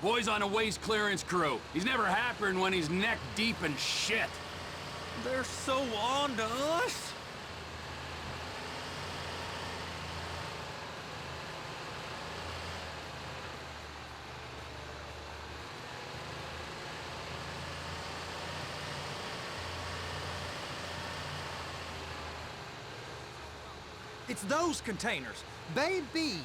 Boy's on a waste clearance crew. He's never happier when he's neck deep in shit. They're so on to us. It's those containers. Bay B.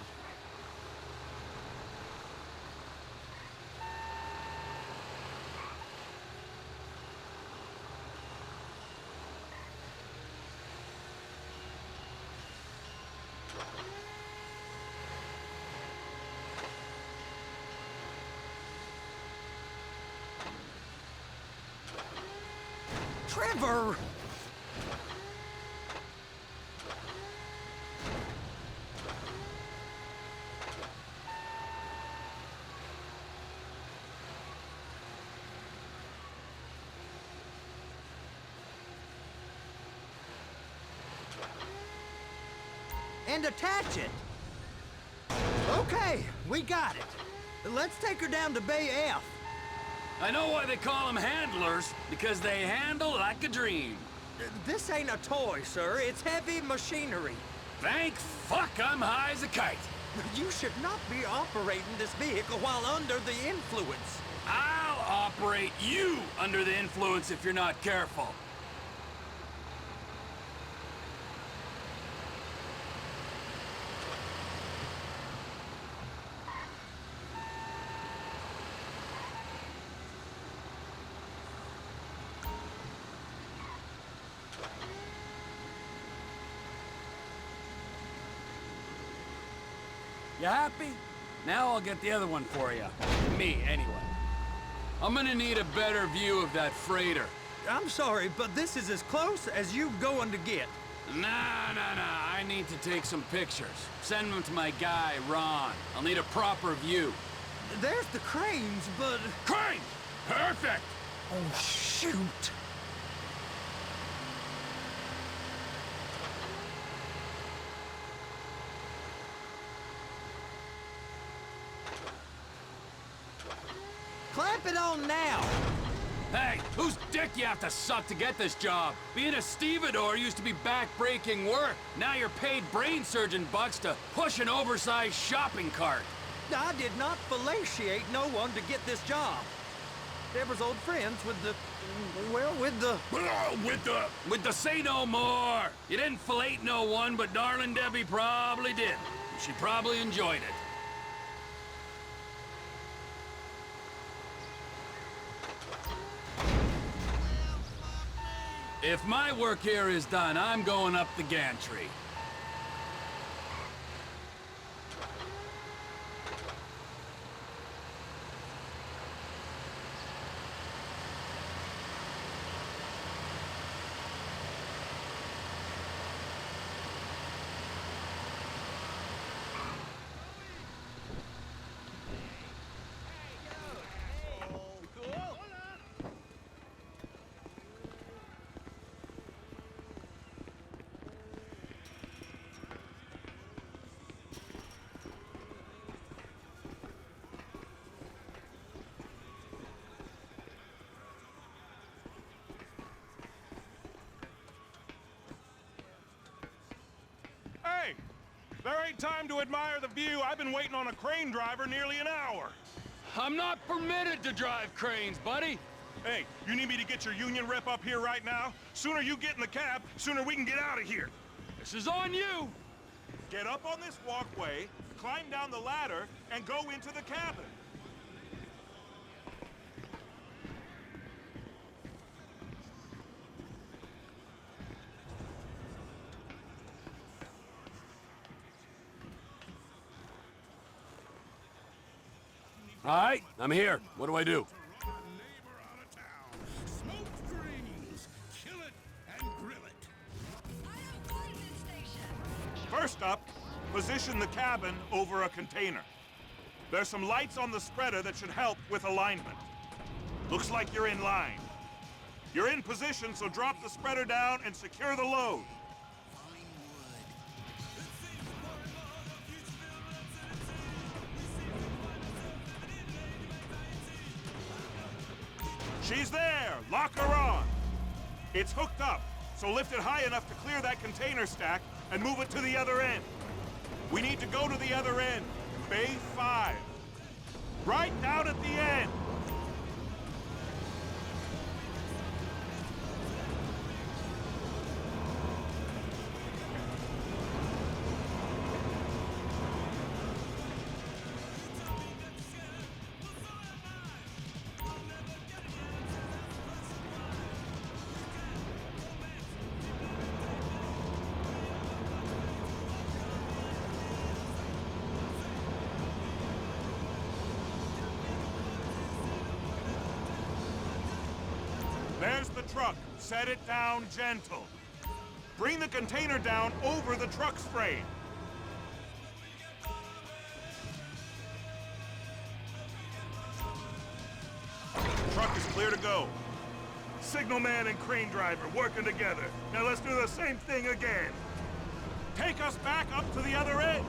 Trevor! And attach it. Okay, we got it. Let's take her down to Bay F. I know why they call them handlers, because they handle like a dream. This ain't a toy, sir. It's heavy machinery. Thank fuck I'm high as a kite. You should not be operating this vehicle while under the influence. I'll operate you under the influence if you're not careful. You happy? Now I'll get the other one for you. Me, anyway. I'm gonna need a better view of that freighter. I'm sorry, but this is as close as you going to get. Nah. I need to take some pictures. Send them to my guy, Ron. I'll need a proper view. There's the cranes, but... Crane! Perfect! Oh, shoot! Clamp it on now! Hey, whose dick you have to suck to get this job? Being a stevedore used to be back-breaking work. Now you're paid brain surgeon bucks to push an oversized shopping cart. I did not fellatiate no one to get this job. Deborah's old friends with the... well, with the... With the say no more! You didn't fillet no one, but darling Debbie probably did. She probably enjoyed it. If my work here is done, I'm going up the gantry. Hey! There ain't time to admire the view. I've been waiting on a crane driver nearly an hour. I'm not permitted to drive cranes, buddy. Hey, you need me to get your union rep up here right now? Sooner you get in the cab, sooner we can get out of here. This is on you. Get up on this walkway, climb down the ladder, and go into the cabin. All right, I'm here. What do I do? First up, position the cabin over a container. There's some lights on the spreader that should help with alignment. Looks like you're in line. You're in position, so drop the spreader down and secure the load. She's there! Lock her on! It's hooked up, so lift it high enough to clear that container stack and move it to the other end. We need to go to the other end. Bay 5. Right down at the end! There's the truck. Set it down gentle. Bring the container down over the truck's frame. Truck is clear to go. Signalman and crane driver working together. Now let's do the same thing again. Take us back up to the other end.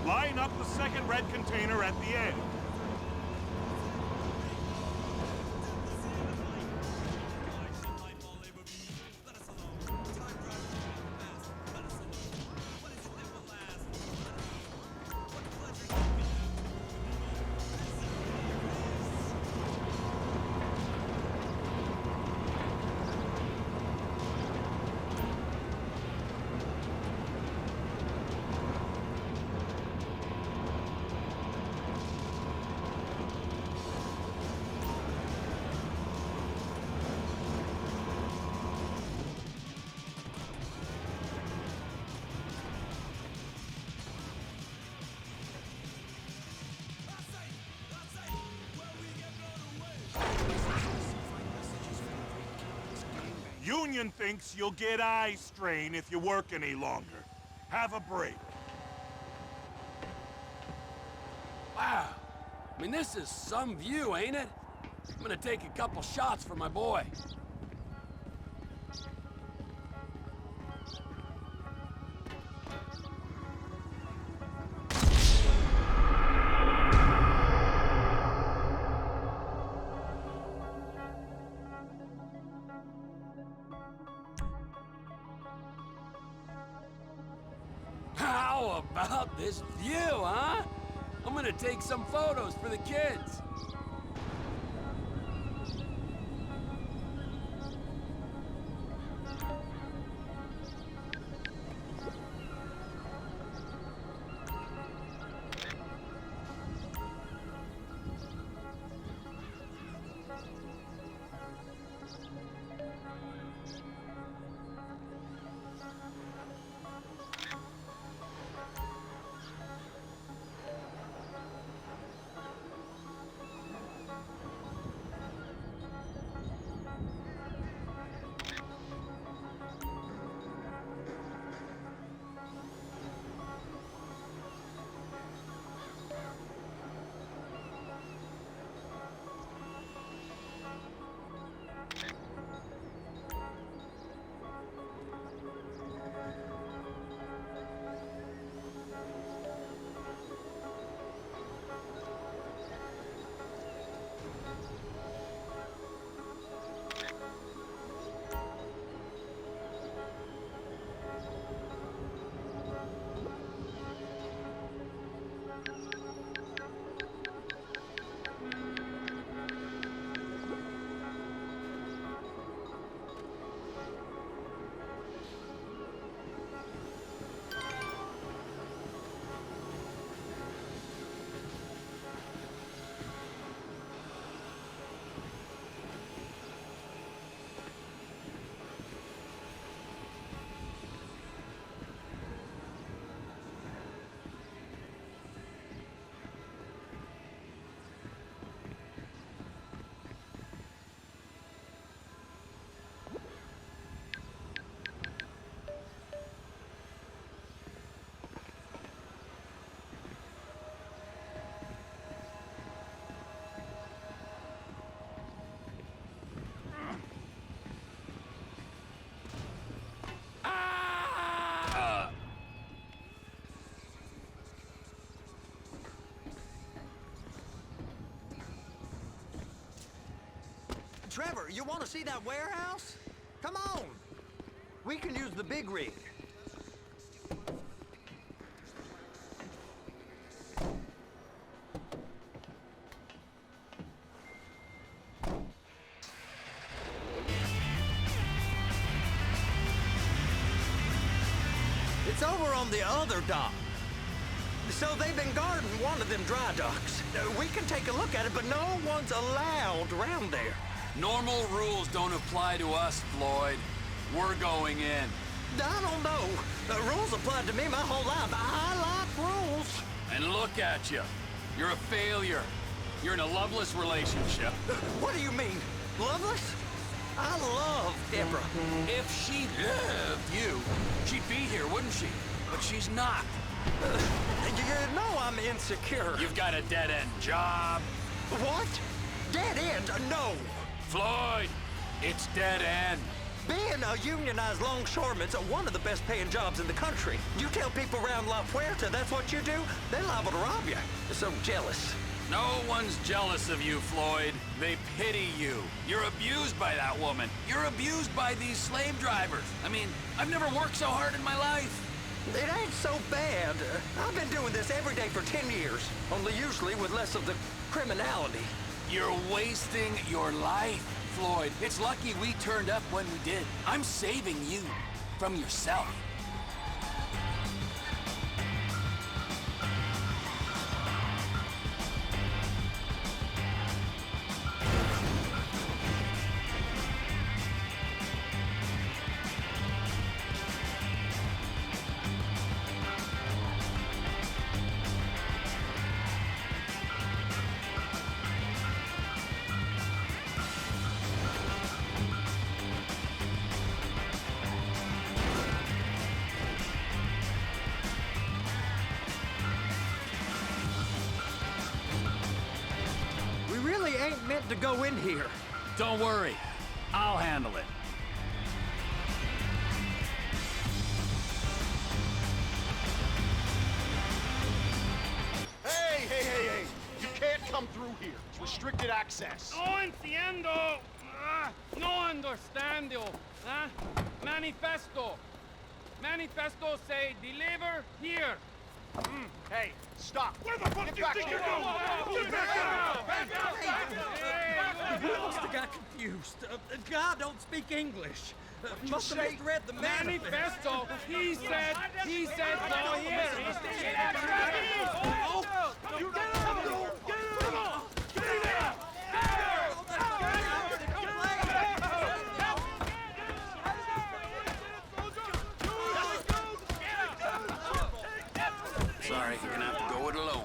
Line up the second red container at the end. Union thinks you'll get eye strain if you work any longer. Have a break. Wow. I mean, this is some view, ain't it? I'm gonna take a couple shots for my boy. How about this view, huh? I'm gonna take some photos for the kids. Trevor, you want to see that warehouse? Come on. We can use the big rig. It's over on the other dock. So they've been guarding one of them dry docks. We can take a look at it, but no one's allowed around there. Normal rules don't apply to us, Floyd. We're going in. I don't know. The rules applied to me my whole life. I like rules. And look at you. You're a failure. You're in a loveless relationship. What do you mean? Loveless? I love Deborah. If she loved you, she'd be here, wouldn't she? But she's not. You know I'm insecure. You've got a dead-end job. What? Dead end? No. Floyd, it's dead end. Being a unionized longshoreman's one of the best paying jobs in the country. You tell people around La Puerta that's what you do, they're liable to rob you. They're so jealous. No one's jealous of you, Floyd. They pity you. You're abused by that woman. You're abused by these slave drivers. I mean, I've never worked so hard in my life. It ain't so bad. I've been doing this every day for 10 years, only usually with less of the criminality. You're wasting your life, Floyd. It's lucky we turned up when we did. I'm saving you from yourself. We ain't meant to go in here. Don't worry. I'll handle it. Hey! You can't come through here. It's restricted access. No entiendo. No understando. Manifesto. Manifesto say deliver here. Hey, stop. Where the fuck do you think you're going? We must have got confused. God don't speak English. Must have misread the Manifesto. He said go here. Sorry, you're gonna have to go it alone.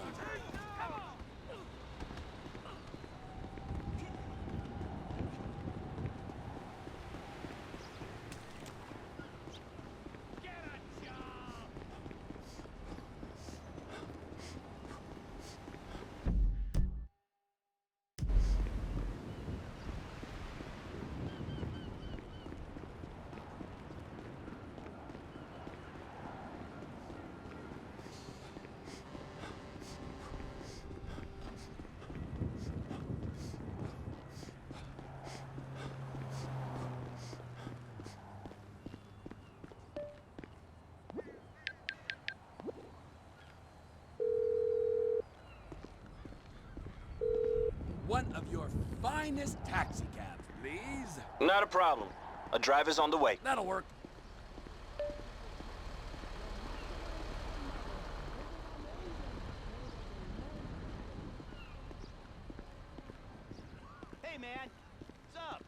One of your finest taxi cabs, please. Not a problem. A driver's on the way. That'll work. Hey, man. What's up?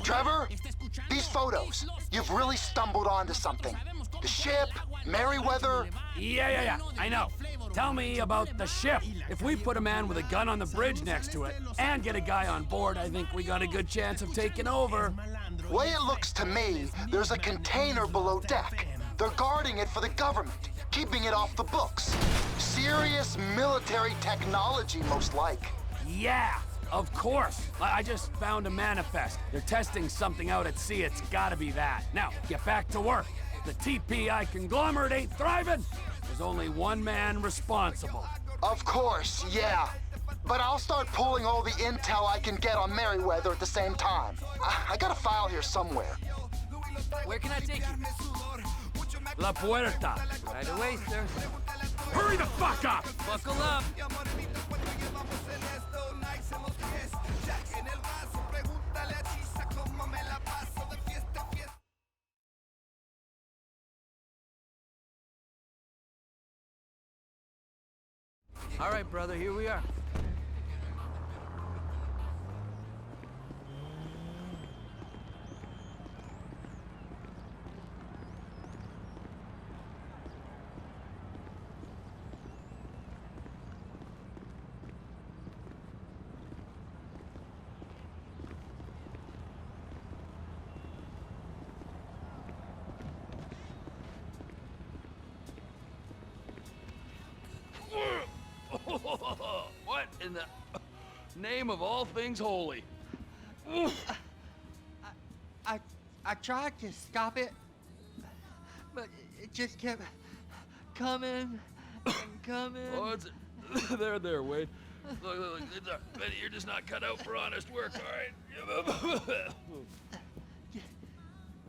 Trevor, these photos, you've really stumbled onto something. The ship, Merryweather. Yeah, I know. Tell me about the ship. If we put a man with a gun on the bridge next to it and get a guy on board, I think we got a good chance of taking over. Way it looks to me, there's a container below deck. They're guarding it for the government, keeping it off the books. Serious military technology, most like. Yeah, Of course. I just found a manifest. They're testing something out at sea. It's gotta be that. Now, get back to work. The TPI conglomerate ain't thriving. There's only one man responsible. Of course, yeah. But I'll start pulling all the intel I can get on Merryweather at the same time. I got a file here somewhere. Where can I take you? La Puerta. Right away, sir. Hurry the fuck up! Buckle up. All right, brother, here we are. What in the name of all things holy? I tried to stop it, but it just kept coming and coming. Oh, it's there, Wade. Look, Benny, you're just not cut out for honest work, all right?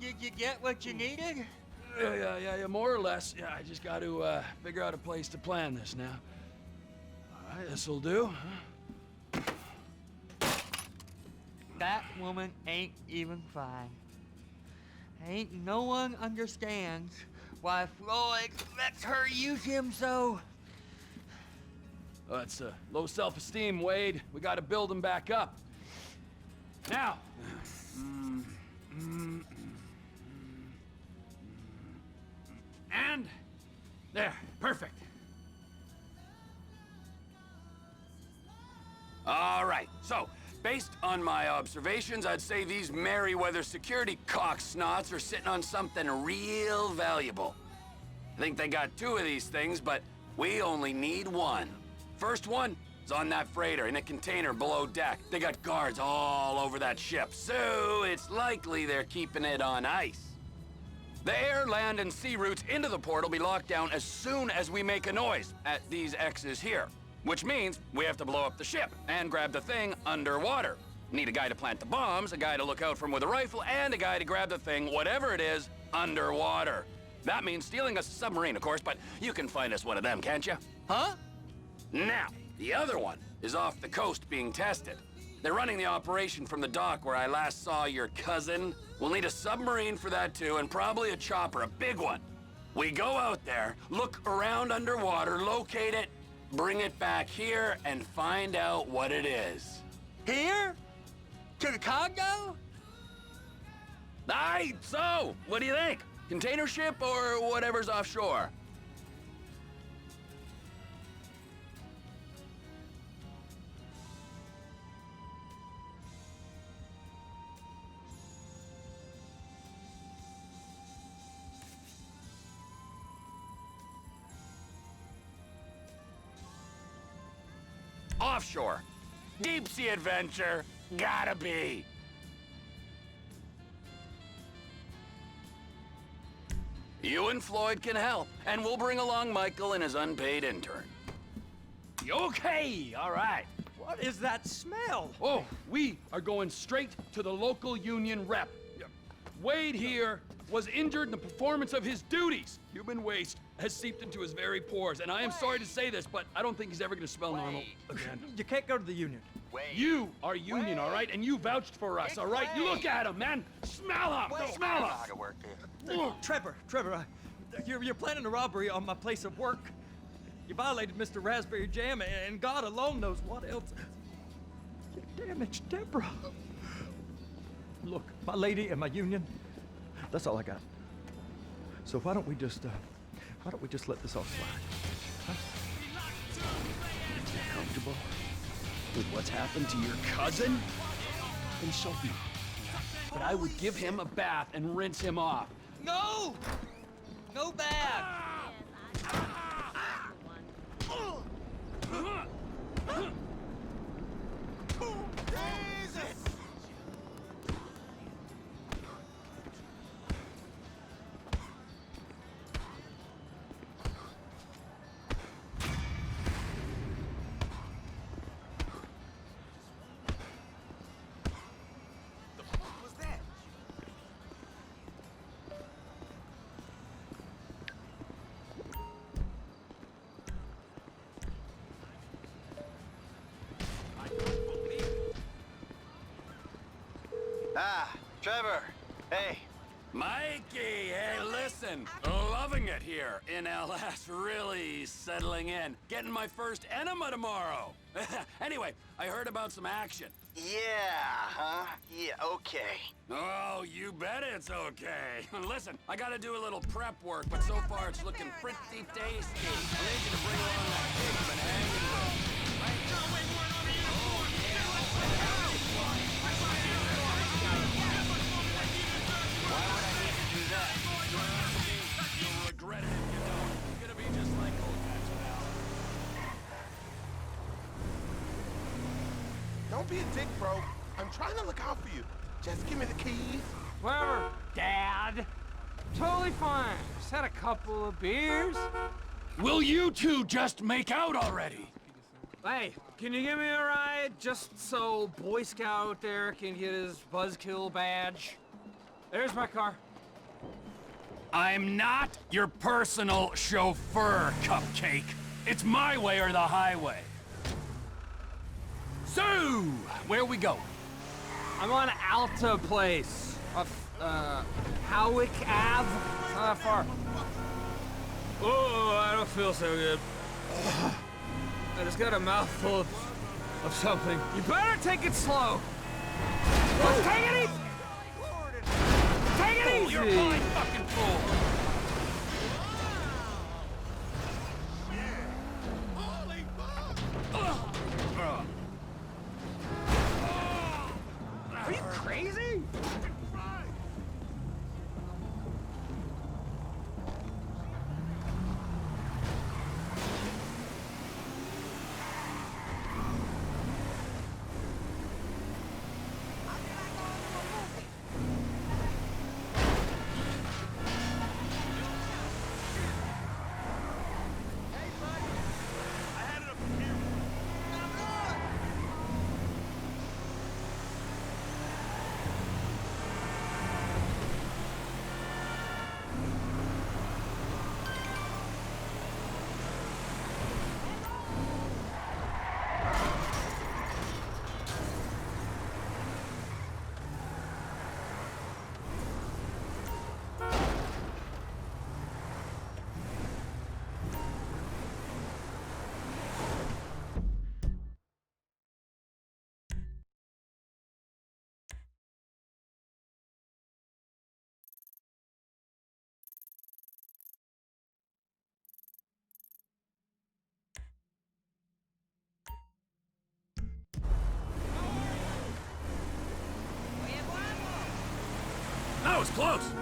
Did you get what you needed? Yeah, more or less. Yeah, I just got to figure out a place to plan this now. All right, this'll do. That woman ain't even fine. Ain't no one understands why Floyd lets her use him so. It's low self-esteem, Wade. We got to build him back up. Now. And there, perfect. All right, so based on my observations, I'd say these Merryweather security cocksnots are sitting on something real valuable. I think they got 2 of these things, but we only need 1. First one is on that freighter in a container below deck. They got guards all over that ship, so it's likely they're keeping it on ice. The air, land, and sea routes into the port will be locked down as soon as we make a noise at these X's here. Which means we have to blow up the ship and grab the thing underwater. Need a guy to plant the bombs, a guy to look out for 'em with a rifle, and a guy to grab the thing, whatever it is, underwater. That means stealing a submarine, of course, but you can find us one of them, can't you? Huh? Now, the other one is off the coast being tested. They're running the operation from the dock where I last saw your cousin. We'll need a submarine for that too, and probably a chopper, a big one. We go out there, look around underwater, locate it, bring it back here, and find out what it is. Here? To the Congo? Aye, so, what do you think? Container ship or whatever's offshore? Offshore. Deep sea adventure. Gotta be. You and Floyd can help, and we'll bring along Michael and his unpaid intern. Okay, all right. What is that smell? Oh, we are going straight to the local union rep. Wade here was injured in the performance of his duties. Human waste has seeped into his very pores, and I am sorry to say this, but I don't think he's ever gonna smell normal again. You can't go to the union. You are union, all right? And you vouched for us, all right? You look at him, man. Smell him. Smell him. Trevor, you're planning a robbery on my place of work. You violated Mr. Raspberry Jam, and God alone knows what else. You damaged Deborah. Look, my lady and my union, that's all I got. So why don't we just let this all slide? Huh? You comfortable with what's happened to your cousin? Then so be it. But I would give him a bath and rinse him off. No! No bad! Ah, Trevor. Hey. Mikey, hey, listen. Loving it here in LS. Really settling in. Getting my first enema tomorrow. Anyway, I heard about some action. Yeah, huh? Yeah, okay. Oh, you bet it's okay. Listen, I gotta do a little prep work, but so far it's looking pretty tasty. I need you to bring along that pig I've been hanging with. Why would I need to do that? You'll regret it if you don't. It's gonna be just like old times now. Don't be a dick, bro. I'm trying to look out for you. Just give me the keys. Whatever, Dad. Totally fine. Just had a couple of beers. Will you two just make out already? Hey, can you give me a ride? Just so Boy Scout out there can get his buzzkill badge. There's my car. I'm not your personal chauffeur, Cupcake. It's my way or the highway. So, where we go? I'm on Alta Place. Off, Howick Ave. It's not that far. Oh, I don't feel so good. I just got a mouthful of something. You better take it slow. Let's take it easy. Take it easy. You're a fine fucking fool. Are you crazy? That was close.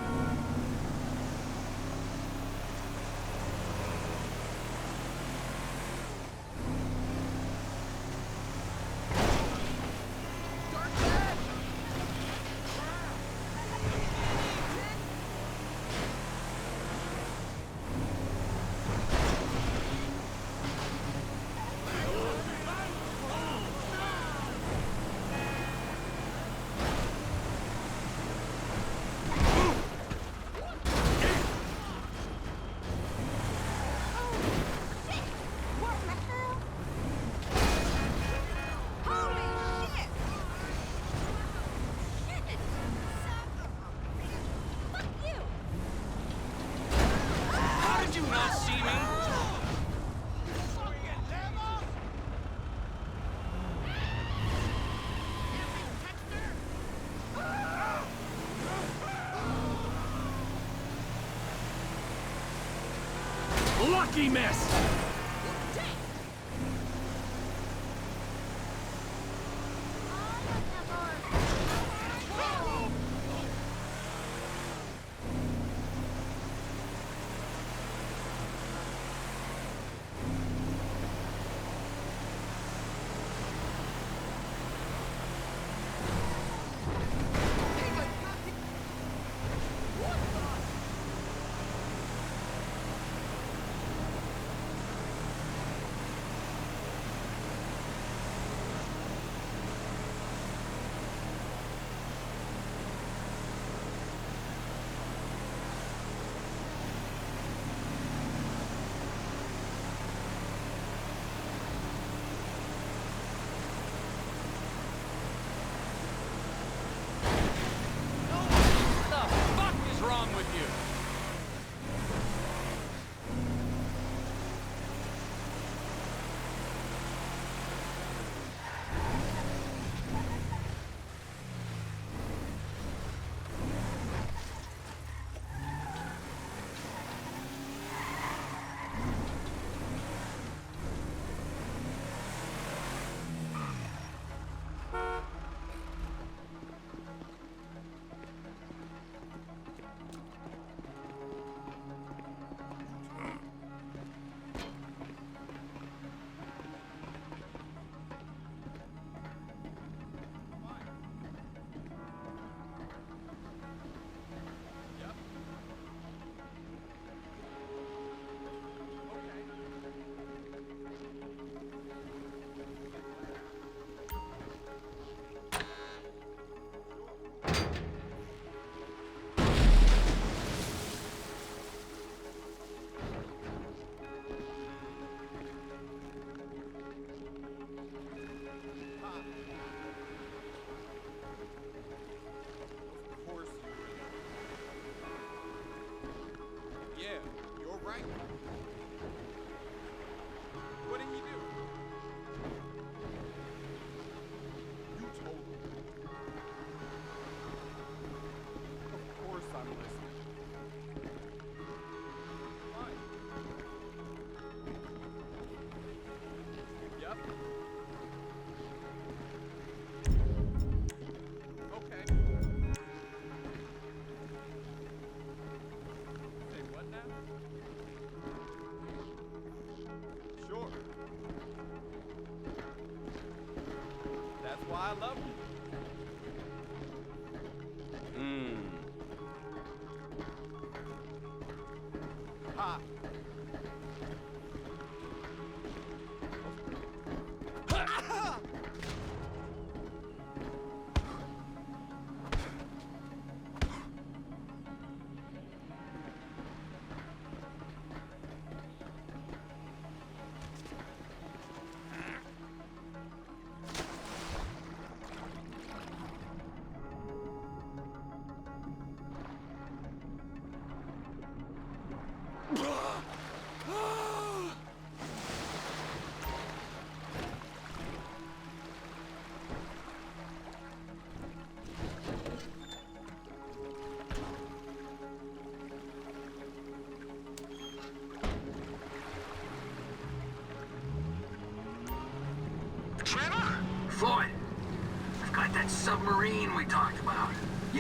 Lucky miss!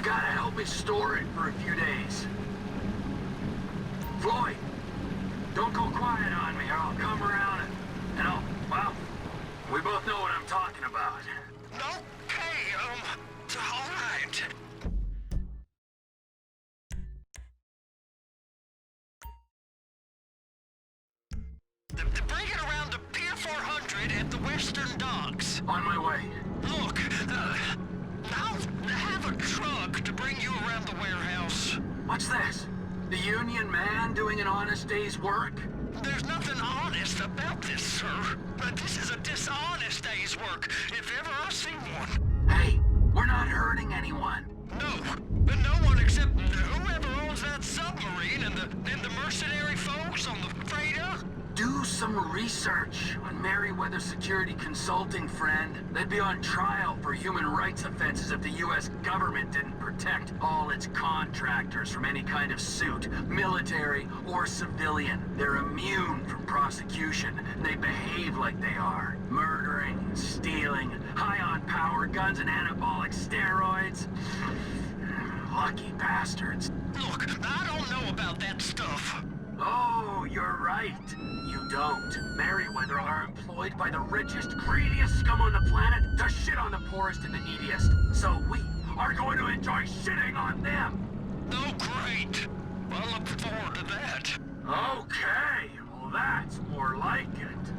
gotta help me store it for a few days. Floyd, don't go quiet on me or I'll come around and I'll, well, we both know what I'm talking about. Okay, all right. Bring it around to Pier 400 at the Western Docks. On my way. Look, I'll have a truck to bring you around the warehouse. What's this? The union man doing an honest day's work? There's nothing honest about this, sir. But this is a dishonest day's work, if ever I've seen one. Hey, we're not hurting anyone. No one except whoever owns that submarine and the mercenary folks on the freighter. Do some research on Merryweather Security Consulting, friend. They'd be on trial for human rights offenses if the U.S. government didn't protect all its contractors from any kind of suit, military or civilian. They're immune from prosecution, and they behave like they are. Murdering, stealing, high on power guns and anabolic steroids. Lucky bastards. Look, I don't know about that stuff. Oh, you're right. You don't. Merryweather are employed by the richest, greediest scum on the planet to shit on the poorest and the neediest. So we are going to enjoy shitting on them. Oh, great. Well, I look forward to that. Okay, well that's more like it.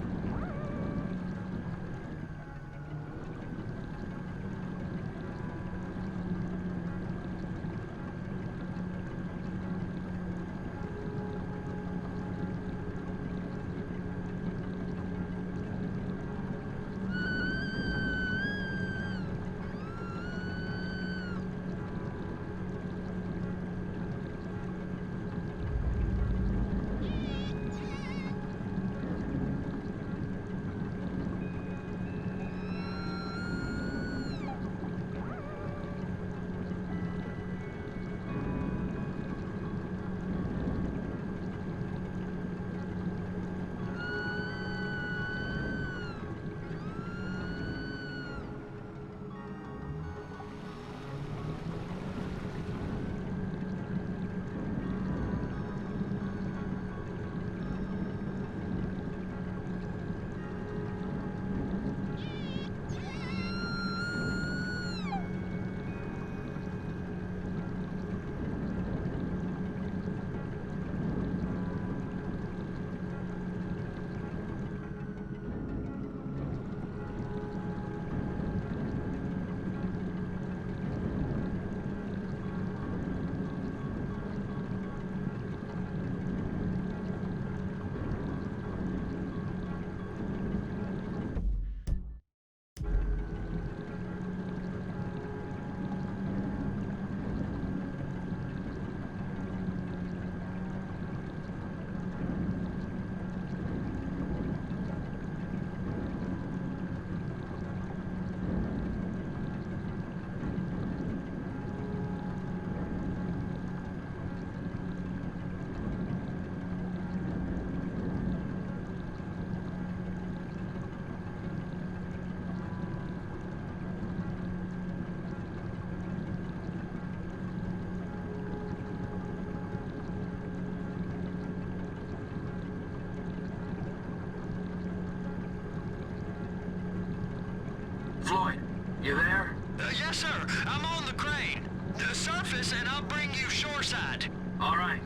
Floyd, you there? Yes, sir. I'm on the crane. Surface and I'll bring you shoreside. All right.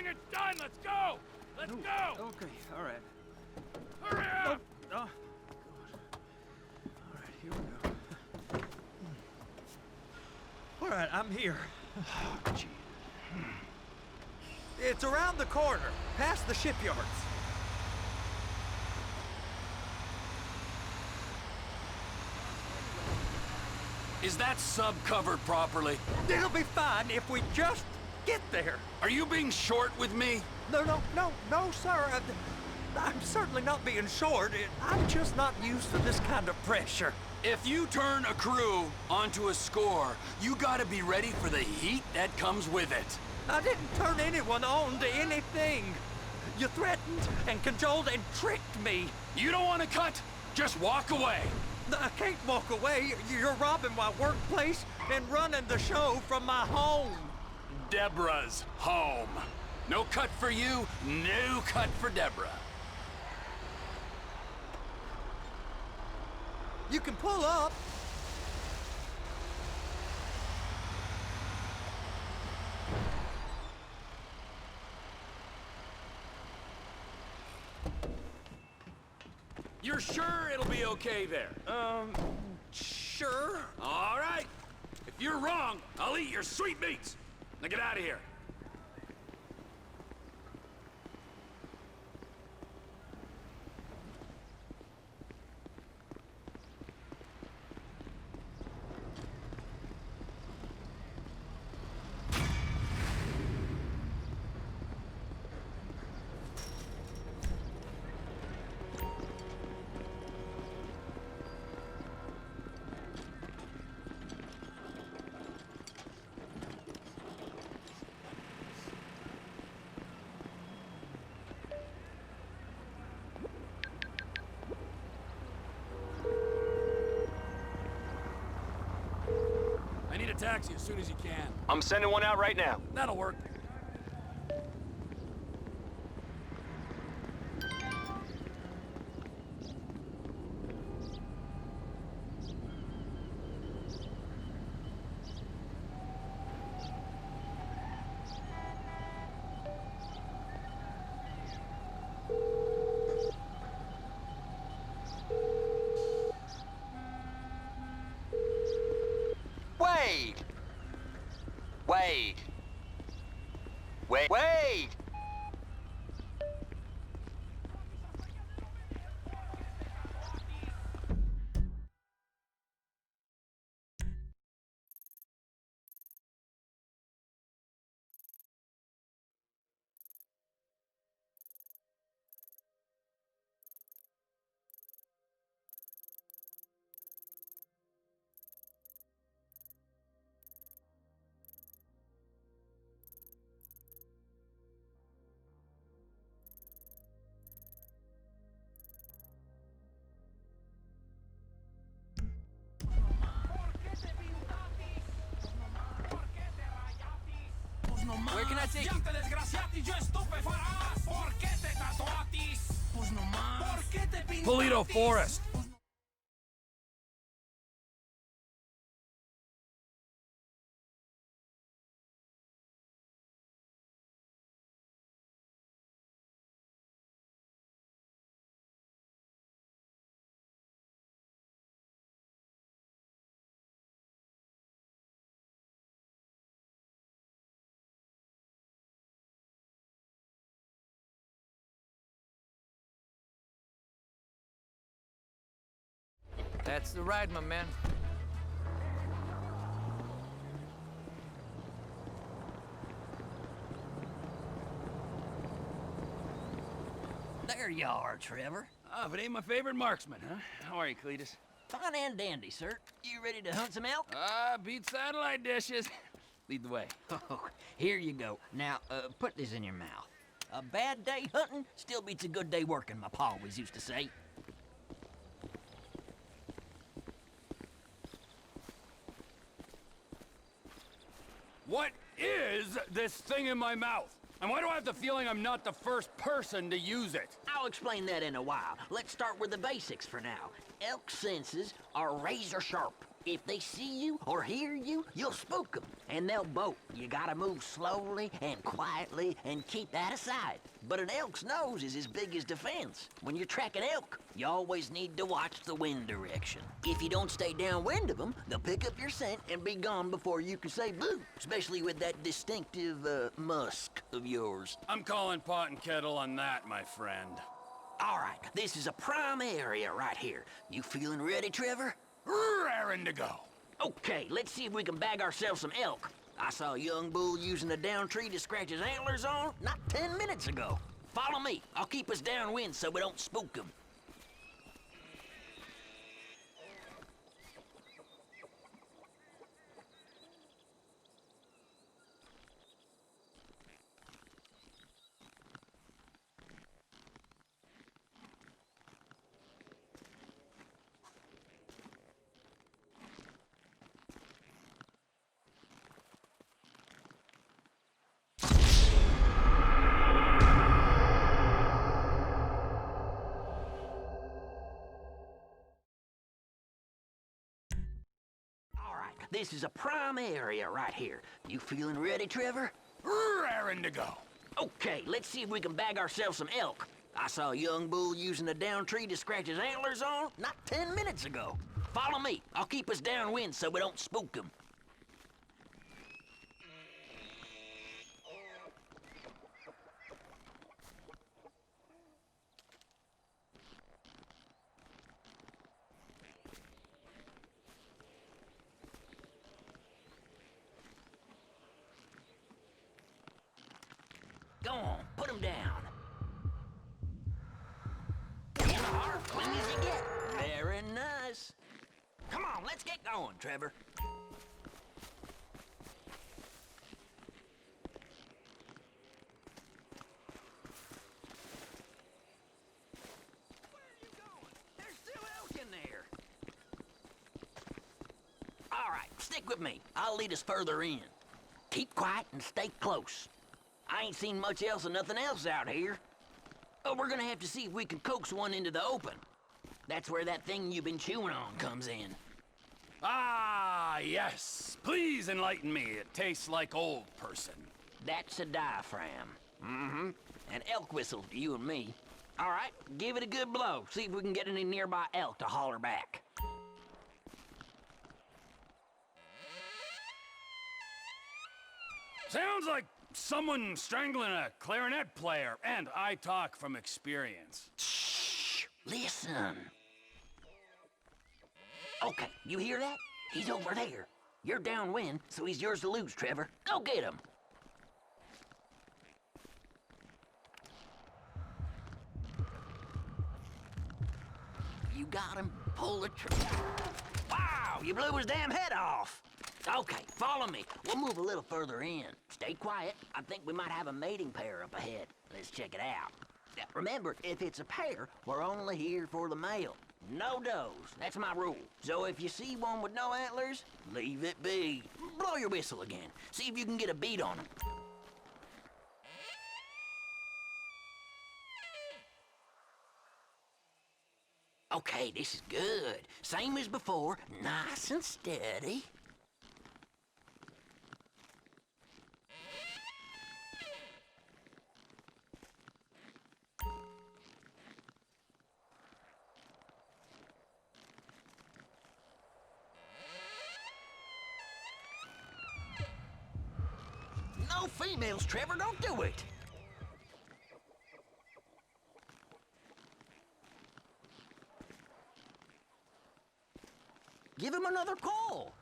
It's done! Let's go! Let's go! Okay, all right. Hurry up! Oh, God. All right, here we go. All right, I'm here. It's around the corner, past the shipyards. Is that sub covered properly? It'll be fine if we just get there. Are you being short with me? No, sir. I'm certainly not being short. I'm just not used to this kind of pressure. If you turn a crew onto a score, you gotta be ready for the heat that comes with it. I didn't turn anyone on to anything. You threatened and cajoled and tricked me. You don't want to cut? Just walk away. I can't walk away. You're robbing my workplace and running the show from my home. Deborah's home. No cut for you, no cut for Deborah. You can pull up. You're sure it'll be okay there? Sure. All right. If you're wrong, I'll eat your sweetmeats. Now get out of here. I need a taxi as soon as you can. I'm sending one out right now. That'll work. Wait! Where can I take you? Polito Forest. That's the ride, my man. There you are, Trevor. Ah, but ain't my favorite marksman, huh? How are you, Cletus? Fine and dandy, sir. You ready to hunt some elk? Beat satellite dishes. Lead the way. Oh, here you go. Now, put this in your mouth. A bad day hunting still beats a good day working, my pa always used to say. What is this thing in my mouth? And why do I have the feeling I'm not the first person to use it? I'll explain that in a while. Let's start with the basics for now. Elk senses are razor sharp. If they see you or hear you, you'll spook them. and they'll bolt. You gotta move slowly and quietly and keep that aside. But an elk's nose is as big as defense. When you're tracking elk, you always need to watch the wind direction. If you don't stay downwind of them, they'll pick up your scent and be gone before you can say boo, especially with that distinctive musk of yours. I'm calling pot and kettle on that, my friend. All right, this is a prime area right here. You feeling ready, Trevor? Raring to go. Okay, let's see if we can bag ourselves some elk. I saw a young bull using a down tree to scratch his antlers on not 10 minutes ago. Follow me. I'll keep us downwind so we don't spook him. This is a prime area right here. You feeling ready, Trevor? Raring to go. Okay, let's see if we can bag ourselves some elk. I saw a young bull using a down tree to scratch his antlers on not 10 minutes ago. Follow me. I'll keep us downwind so we don't spook him. Go on, put him down. In the heart, clean as you get. Very nice. Come on, let's get going, Trevor. Where are you going? There's still elk in there. All right, stick with me. I'll lead us further in. Keep quiet and stay close. I ain't seen much else and nothing else out here. Oh, we're gonna have to see if we can coax one into the open. That's where that thing you've been chewing on comes in. Ah, yes. Please enlighten me. It tastes like old person. That's a diaphragm. Mm-hmm. An elk whistle to you and me. All right, give it a good blow. See if we can get any nearby elk to holler back. Sounds like someone strangling a clarinet player, and I talk from experience. Shh! Listen. Okay, you hear that? He's over there. You're downwind, so he's yours to lose, Trevor. Go get him. You got him. Pull the trigger. Wow, you blew his damn head off. Okay, follow me. We'll move a little further in. Stay quiet. I think we might have a mating pair up ahead. Let's check it out. Now, remember, if it's a pair, we're only here for the male. No does. That's my rule. So if you see one with no antlers, leave it be. Blow your whistle again. See if you can get a beat on them. Okay, this is good. Same as before, nice and steady. No females, Trevor, don't do it. Give him another call.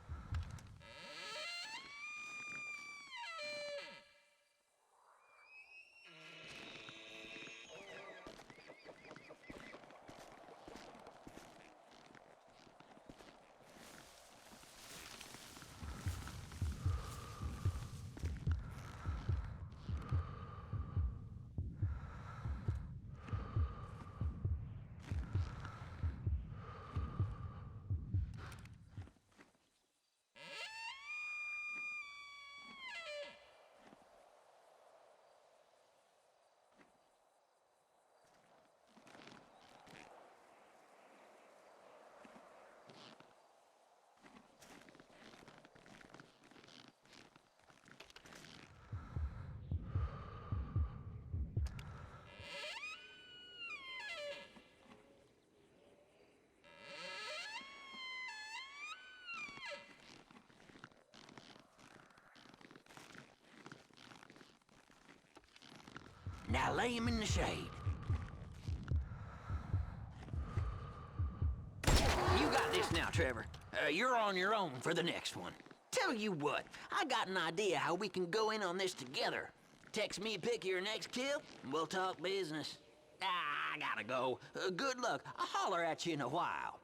Now lay him in the shade. You got this now, Trevor. You're on your own for the next one. Tell you what, I got an idea how we can go in on this together. Text me a pic of your next kill, and we'll talk business. I gotta go. Good luck. I'll holler at you in a while.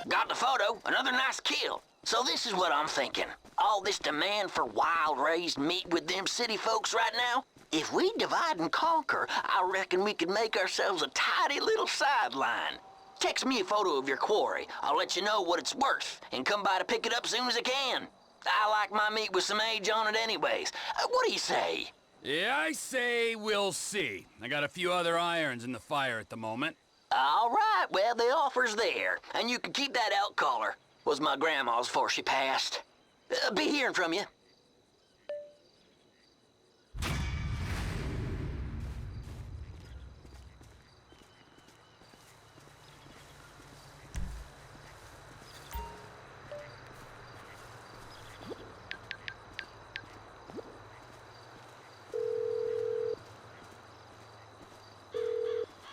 Got the photo, another nice kill. So this is what I'm thinking. All this demand for wild-raised meat with them city folks right now? If we divide and conquer, I reckon we could make ourselves a tidy little sideline. Text me a photo of your quarry. I'll let you know what it's worth, and come by to pick it up soon as I can. I like my meat with some age on it anyways. What do you say? Yeah, I say we'll see. I got a few other irons in the fire at the moment. All right, well, the offer's there. And you can keep that elk collar. Was my grandma's before she passed. Be hearing from you.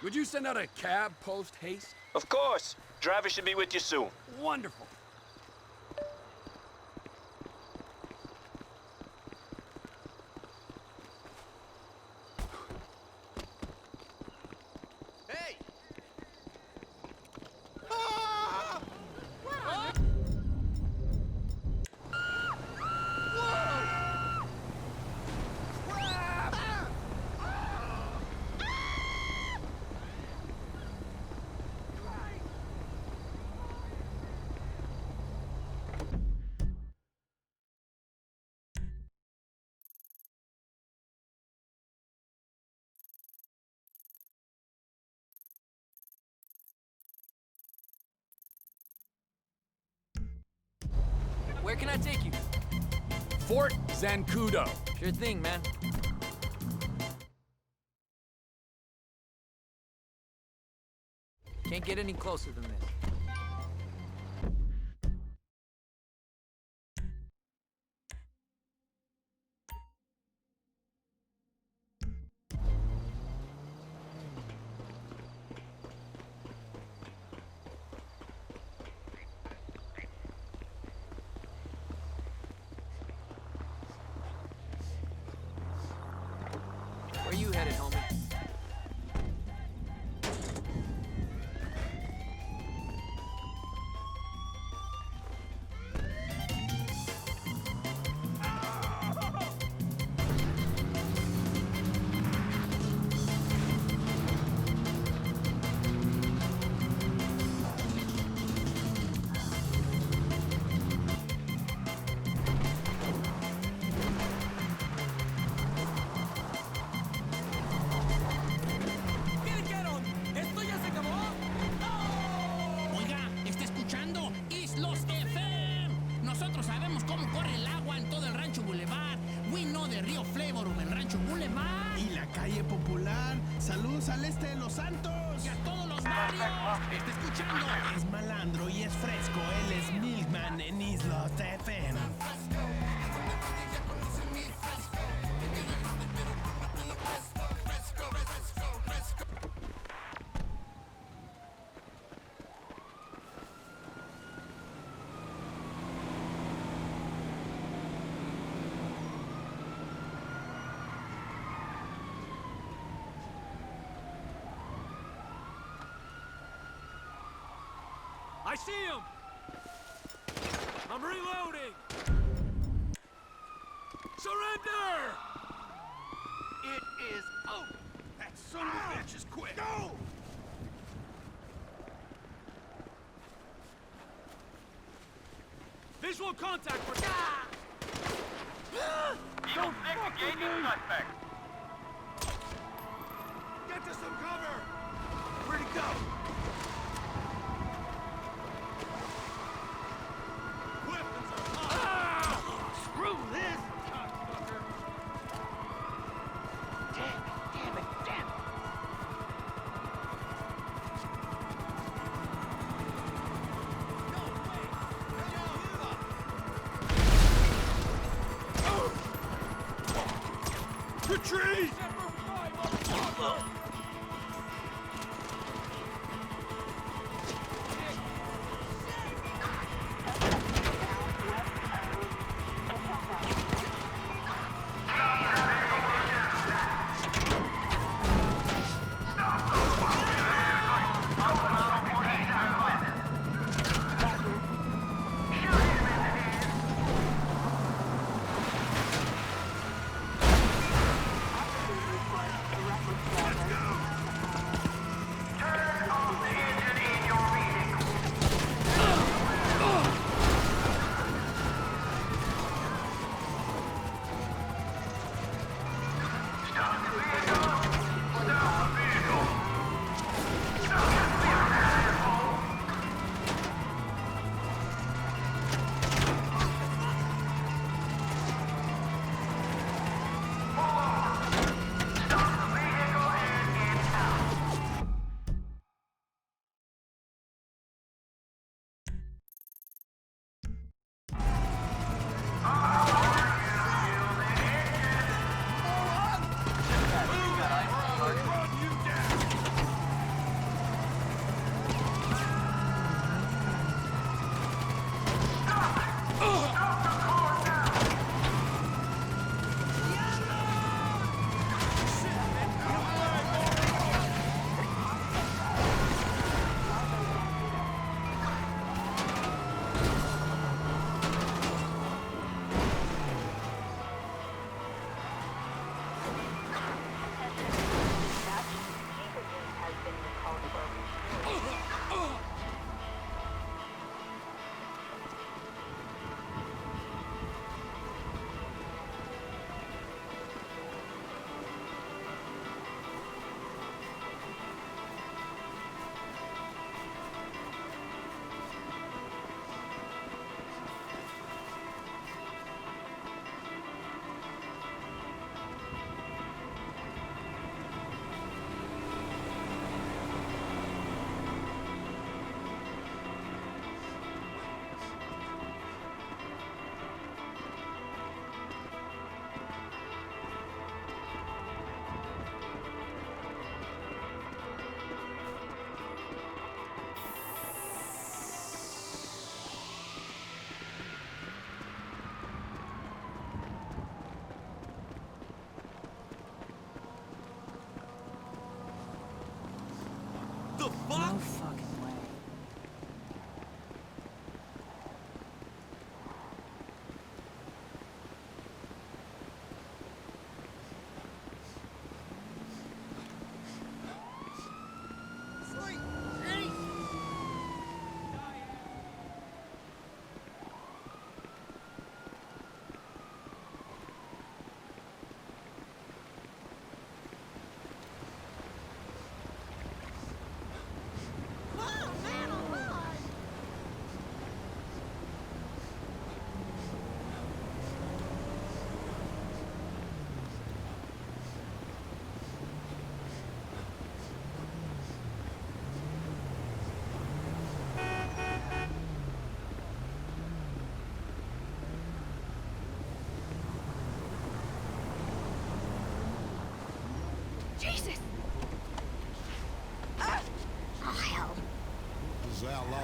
Would you send out a cab post-haste? Of course. Driver should be with you soon. Wonderful. Hey! Where can I take you? Fort Zancudo. Sure thing, man. Can't get any closer than this. Where you headed, homie? Oiga, ¿está escuchando? ¡Es los FM! Nosotros sabemos cómo corre el agua en todo el Rancho Boulevard. We know the Rio Flavor en Rancho Boulevard. Y la calle popular. Saludos al este de Los Santos. Y a todos los barrios. ¿Está escuchando? Es malandro y es fresco. Él es Milkman en Islos FM. I see him! I'm reloading! Surrender! It is over. That son of a bitch is quick. Go! Visual contact for... Don't fucking move! Get to some cover! Where'd he go? Weapons are hot! Screw this! Cockfucker! Damn it. Retreat! Let's go!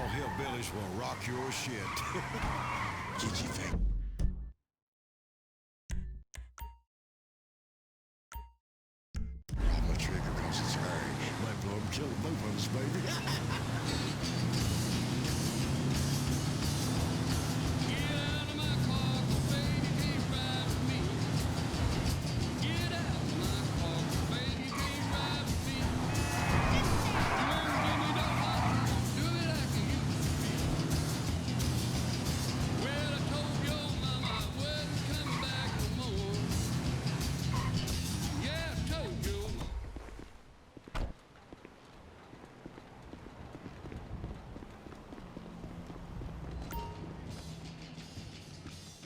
All hillbillies will rock your shit. Gigi thing. Pull my trigger because it's hard. Might blow him, kill both of us, baby.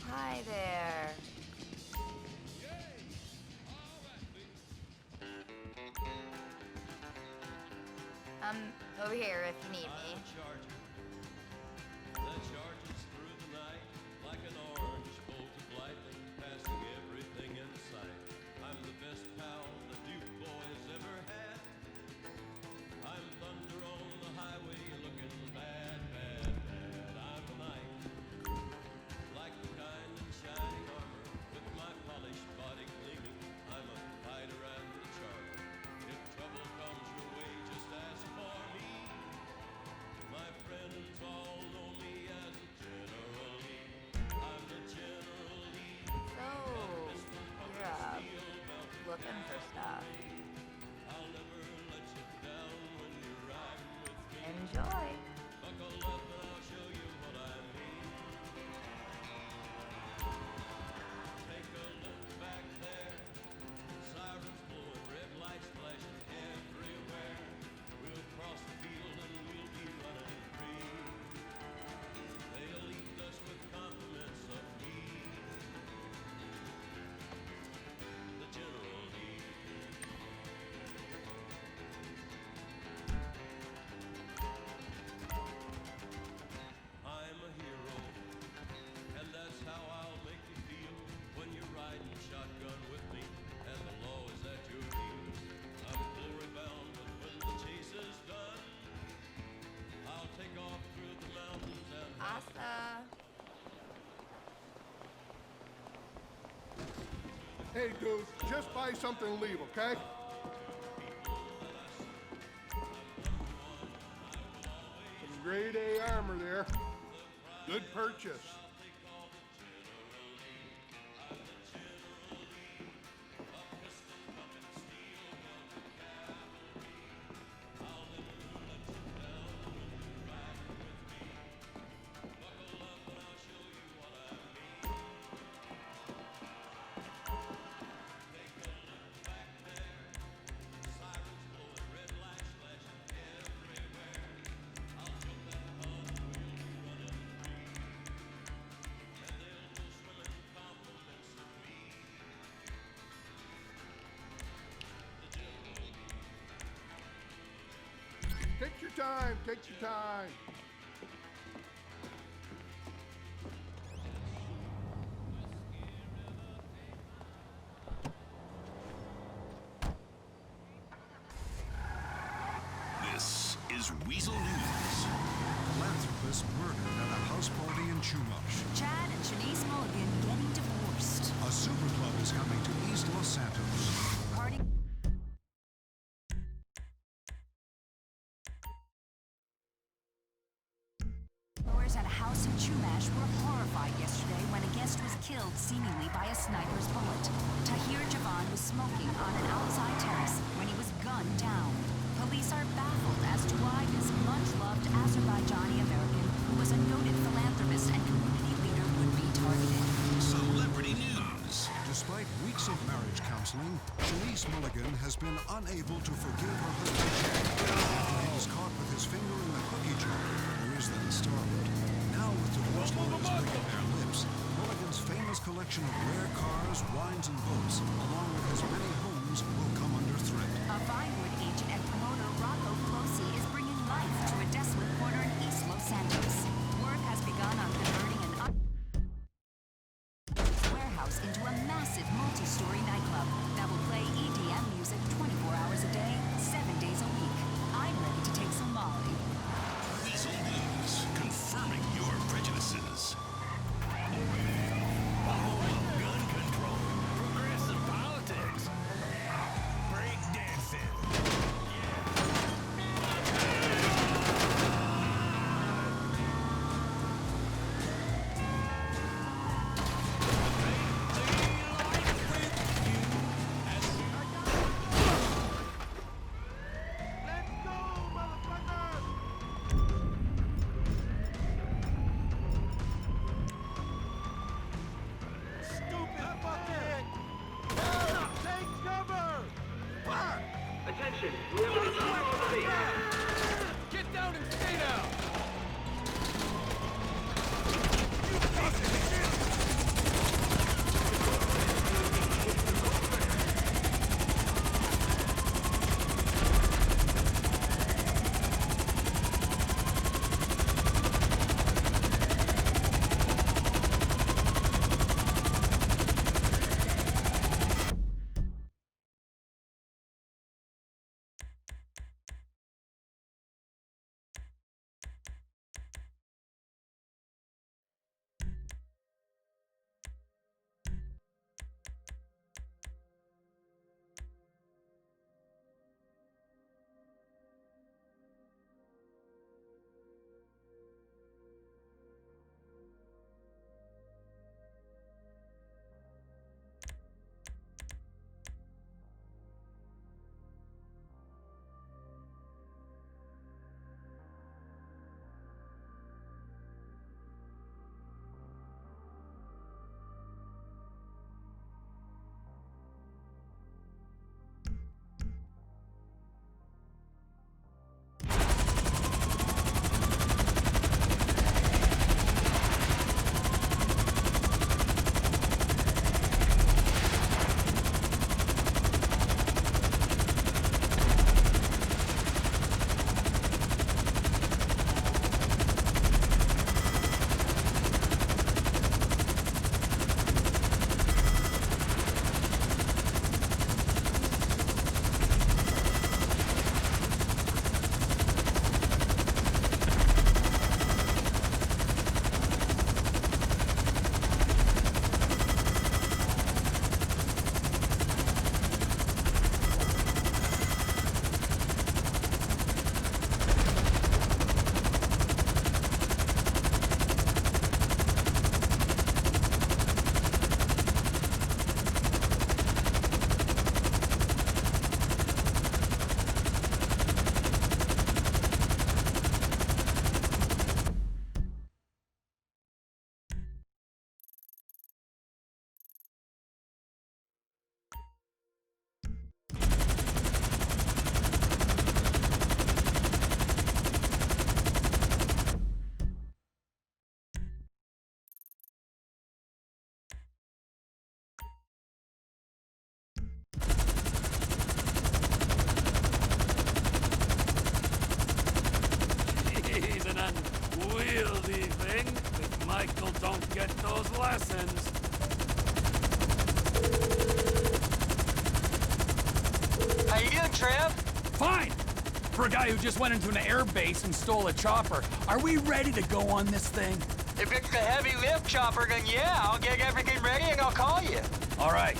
Hi there. I'm over here if you need me. Looking for stuff. Enjoy. Hey, dude, just buy something and leave, okay? Some grade A armor there. Good purchase. Take your time, take your time. This is Weasel News. Philanthropist murdered at a house party in Chumash. Chad and Shanice Mulligan getting divorced. A super club is coming to East Los Santos. Party. At a house in Chumash were horrified yesterday when a guest was killed seemingly by a sniper's bullet. Tahir Javan was smoking on an outside terrace when he was gunned down. Police are baffled as to why this much-loved Azerbaijani American, who was a noted philanthropist and community leader, would be targeted. Celebrity news. Despite weeks of marriage counseling, Shanice Mulligan has been unable to forgive her husband Jack after he was caught with his finger in the cookie jar where his then starved. Now with divorce lawyers licking their lips, Mulligan's famous collection of rare cars, wines, and boats, along with his many homes, will come under threat. A Vinewood agent and promoter Rocco Closey is bringing life to a desolate corner in East Los Santos. Work has begun on converting an warehouse into a massive multi-story nightclub that will play EDM music 24 hours a day, 7 days a week. I'm ready to take some Molly. Weasel News. Get down and stay down! Michael don't get those lessons. How you doing, Trev? Fine! For a guy who just went into an air base and stole a chopper, are we ready to go on this thing? If it's a heavy lift chopper, then yeah, I'll get everything ready and I'll call you. All right.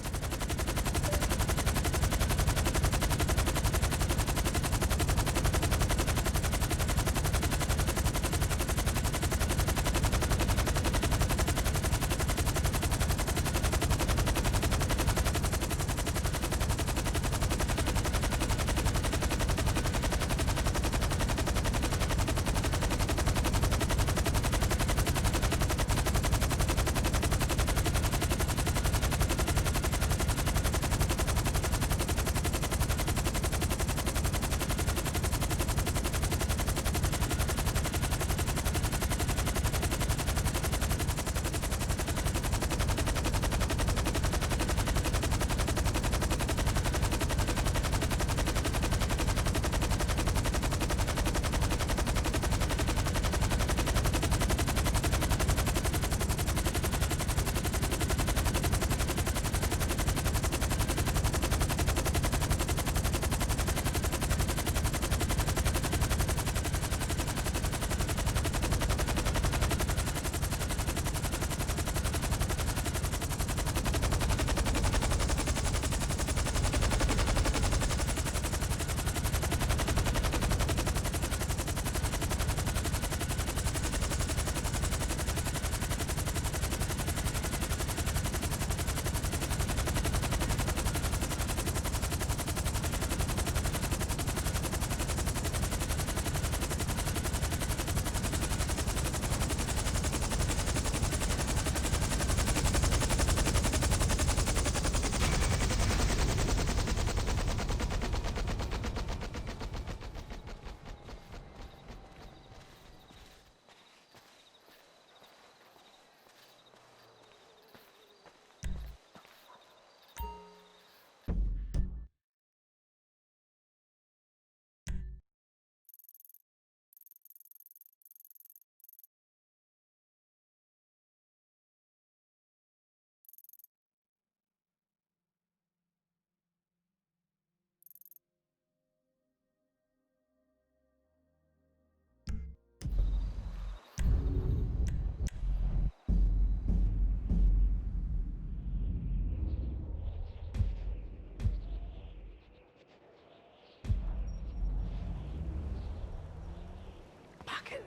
rockin'.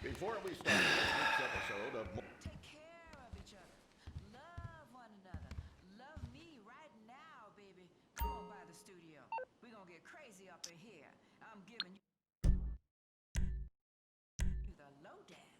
Before we start this week's episode of... Take care of each other. Love one another. Love me right now, baby. Come on by the studio. We're gonna get crazy up in here. I'm giving you the lowdown.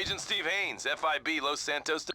Agent Steve Haynes, FIB, Los Santos.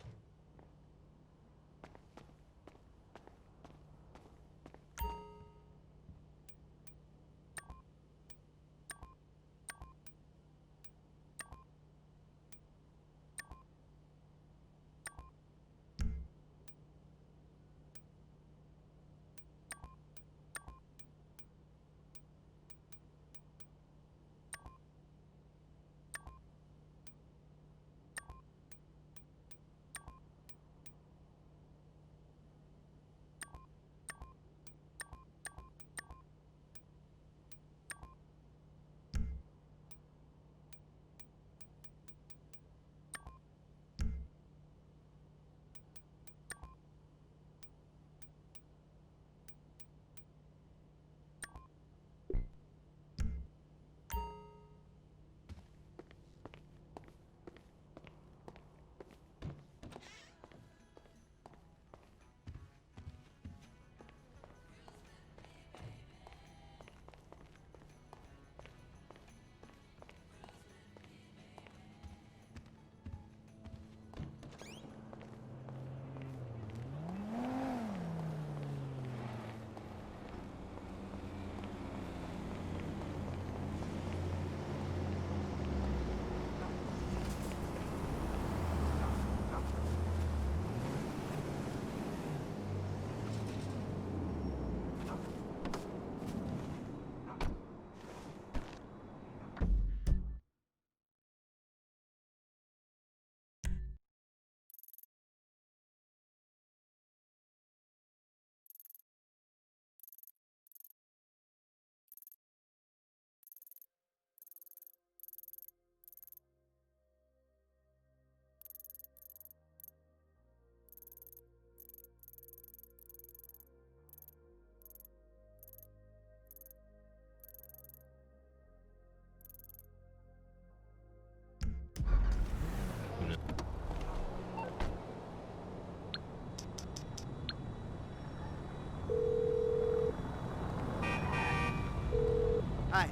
Hi.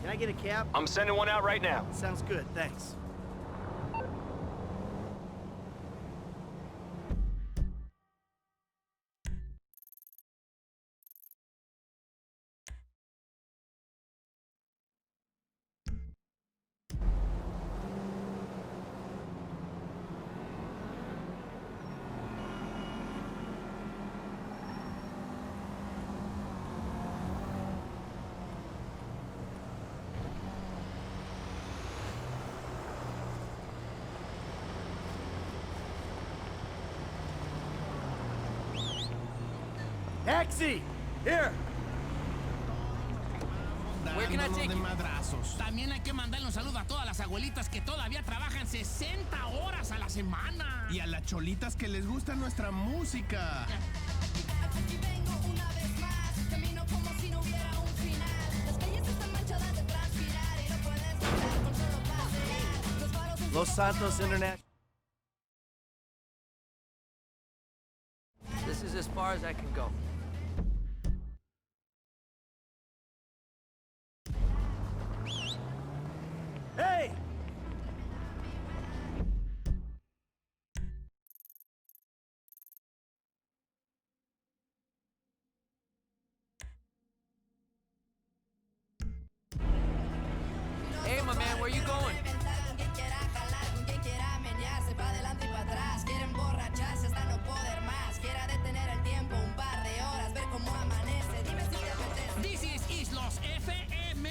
Can I get a cab? I'm sending one out right now. Sounds good, thanks. Taxi! Here! Where can I take you? También hay que mandarle un saludo a todas las abuelitas que todavía trabajan 60 horas a la semana. Y a las cholitas que les gusta nuestra música. Aquí vengo una vez más, camino como si no hubiera un final. Las calles están manchadas de transpirar y no puedes estar con solo pasear. Los faros son Los Santos International. This is as far as I can go. Hey! Hey, my man, where you going? quien quiera jalar, con quien quiera menearse pa' adelante y pa' atrás. Quiere emborracharse hasta no poder más. Quiera detener el tiempo un par de horas, ver cómo amanece. Dime si te apetece. This is Islos FM.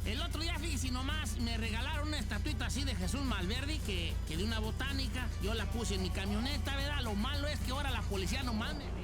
El otro día, fíjese nomás, me regalaron una estatuita así de Jesús Malverdi que de una botánica. Yo la puse en mi camioneta, ¿verdad? Lo malo es que ahora la policía nomás me ve.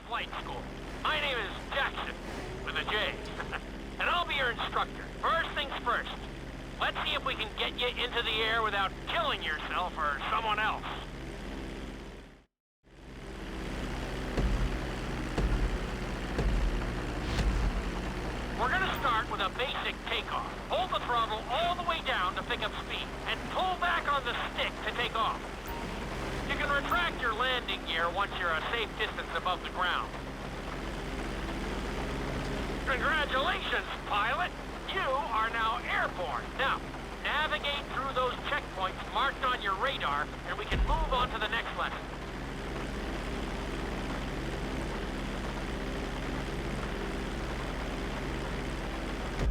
Flight School. My name is Jackson, with a J. And I'll be your instructor. First things first. Let's see if we can get you into the air without killing yourself or someone else. We're gonna start with a basic takeoff. Hold the throttle all the way down to pick up speed, and pull back on the stick to take off. You can retract your landing gear once you're a safe distance above the ground. Congratulations, pilot! You are now airborne. Now, navigate through those checkpoints marked on your radar, and we can move on to the next lesson.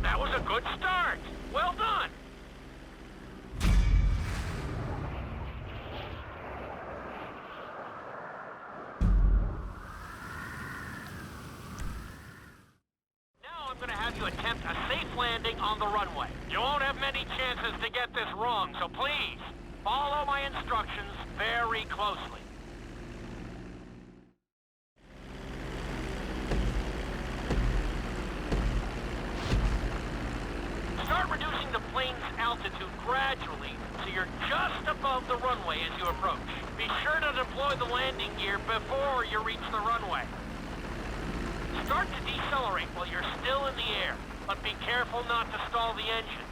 That was a good start. Well done. To attempt a safe landing on the runway. You won't have many chances to get this wrong, so please, follow my instructions very closely. Start reducing the plane's altitude gradually so you're just above the runway as you approach. Be sure to deploy the landing gear before you reach the runway. Start to decelerate while you're still in the air, but be careful not to stall the engines.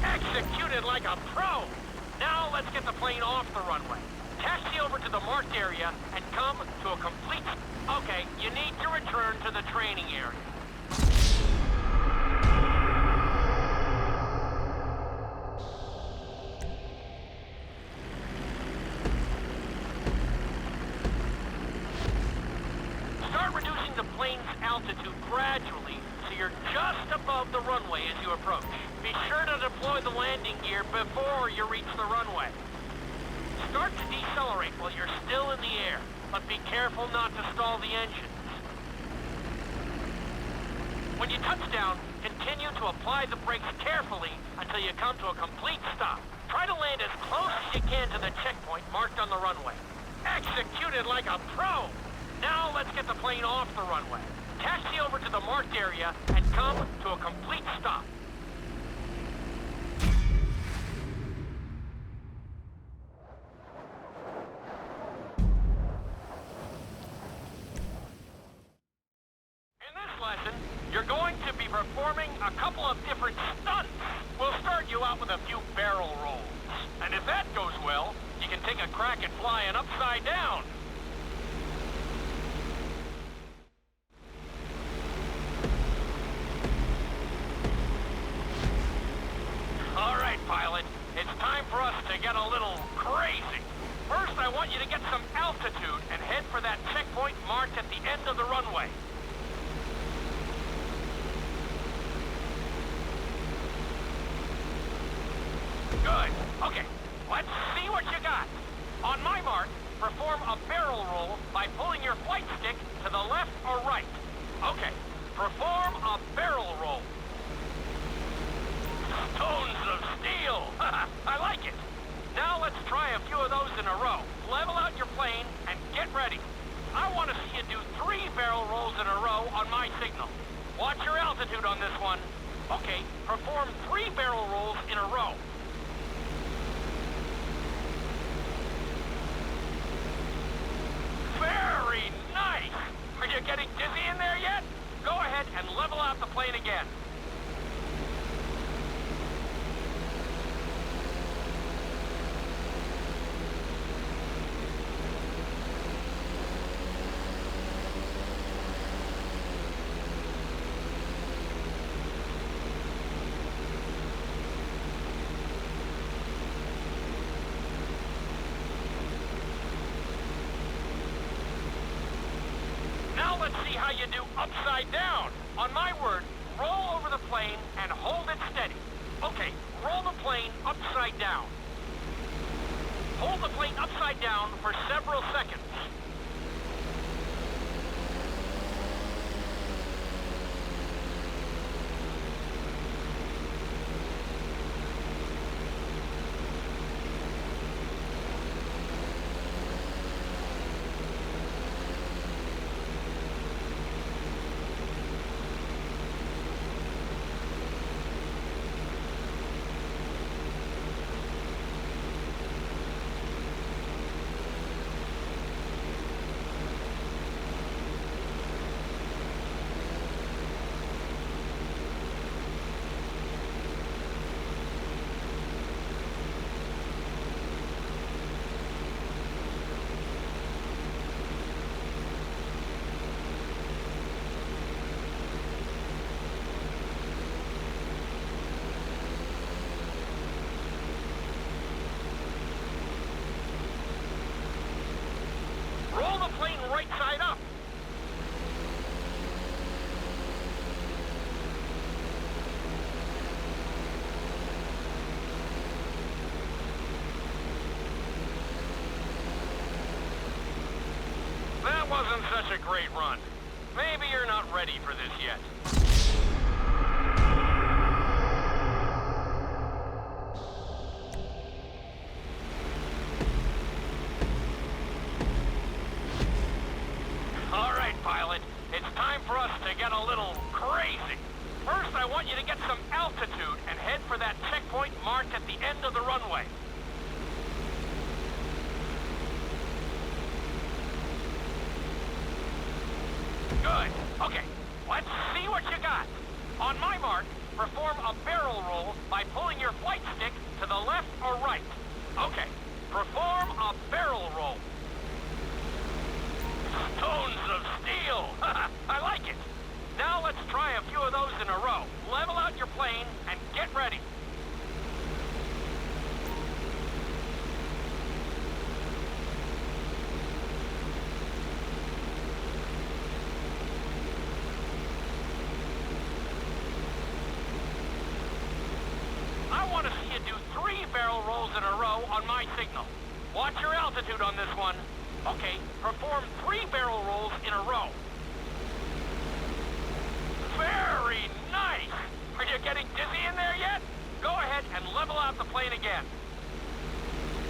Executed like a pro! Now let's get the plane off the runway. Taxi over to the marked area and come to a complete... Okay, you need to return to the training area. Start reducing the plane's altitude gradually so you're just above the runway as you approach. Be sure to deploy the landing gear before you reach the runway. Start to decelerate while you're still in the air, but be careful not to stall the engines. When you touch down, continue to apply the brakes carefully until you come to a complete stop. Try to land as close as you can to the checkpoint marked on the runway. Executed like a pro! Now let's get the plane off the runway. Taxi over to the marked area and come to a complete stop. a couple of different stunts. We'll start you out with a few barrel rolls. And if that goes well, you can take a crack at flying upside down. All right, pilot. It's time for us to get a little crazy. First, I want you to get some altitude and head for that checkpoint marked at the end of the runway. Good. Okay, let's see what you got. On my mark, perform a barrel roll by pulling your flight stick to the left or right. Okay, perform a barrel roll. Stones of steel! I like it. Now let's try a few of those in a row. Level out your plane and get ready. I want to see you do 3 barrel rolls in a row on my signal. Watch your altitude on this one. Okay, perform 3 barrel rolls in a row. Very nice! Are you getting dizzy in there yet? Go ahead and level out the plane again. Now let's see how you do upside down. On my word, roll over the plane and hold it steady. Okay, roll the plane upside down. Hold the plane upside down for several seconds. Roll the plane right side up. That wasn't such a great run. Maybe you're not ready for this yet. All right, pilot. It's time for us to get a little crazy. First, I want you to get some altitude and head for that checkpoint marked at the end of the runway. Good. Okay, let's see what you got. On my mark, perform a barrel roll by pulling your flight stick to the left or right. Okay, perform a barrel roll. Stones of steel! I like it. Now let's try a few of those in a row. Level out your plane and get ready. I want to see you do 3 barrel rolls in a row on my signal. Watch your altitude on this one. Okay, perform 3 barrel rolls in a row. Very nice! Are you getting dizzy in there yet? Go ahead and level out the plane again.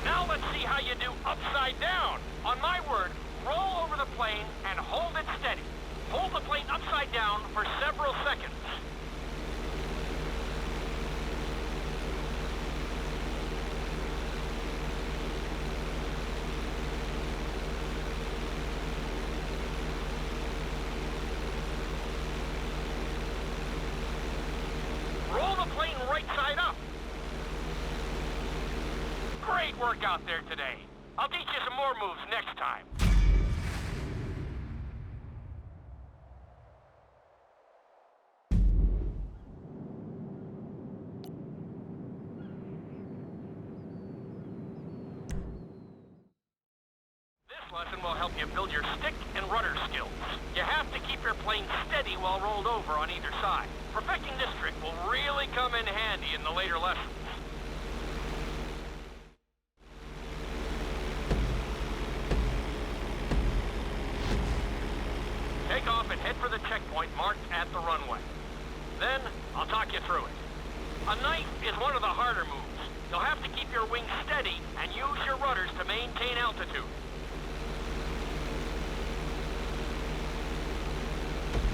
Now let's see how you do upside down. On my word, roll over the plane and hold it steady. Hold the plane upside down for several seconds. work out there today. I'll teach you some more moves next time. This lesson will help you build your stick and rudder skills. You have to keep your plane steady while rolled over on either side. Perfecting this trick will really come in handy in the later lessons. Take off and head for the checkpoint marked at the runway. Then, I'll talk you through it. A knife is one of the harder moves. You'll have to keep your wings steady and use your rudders to maintain altitude.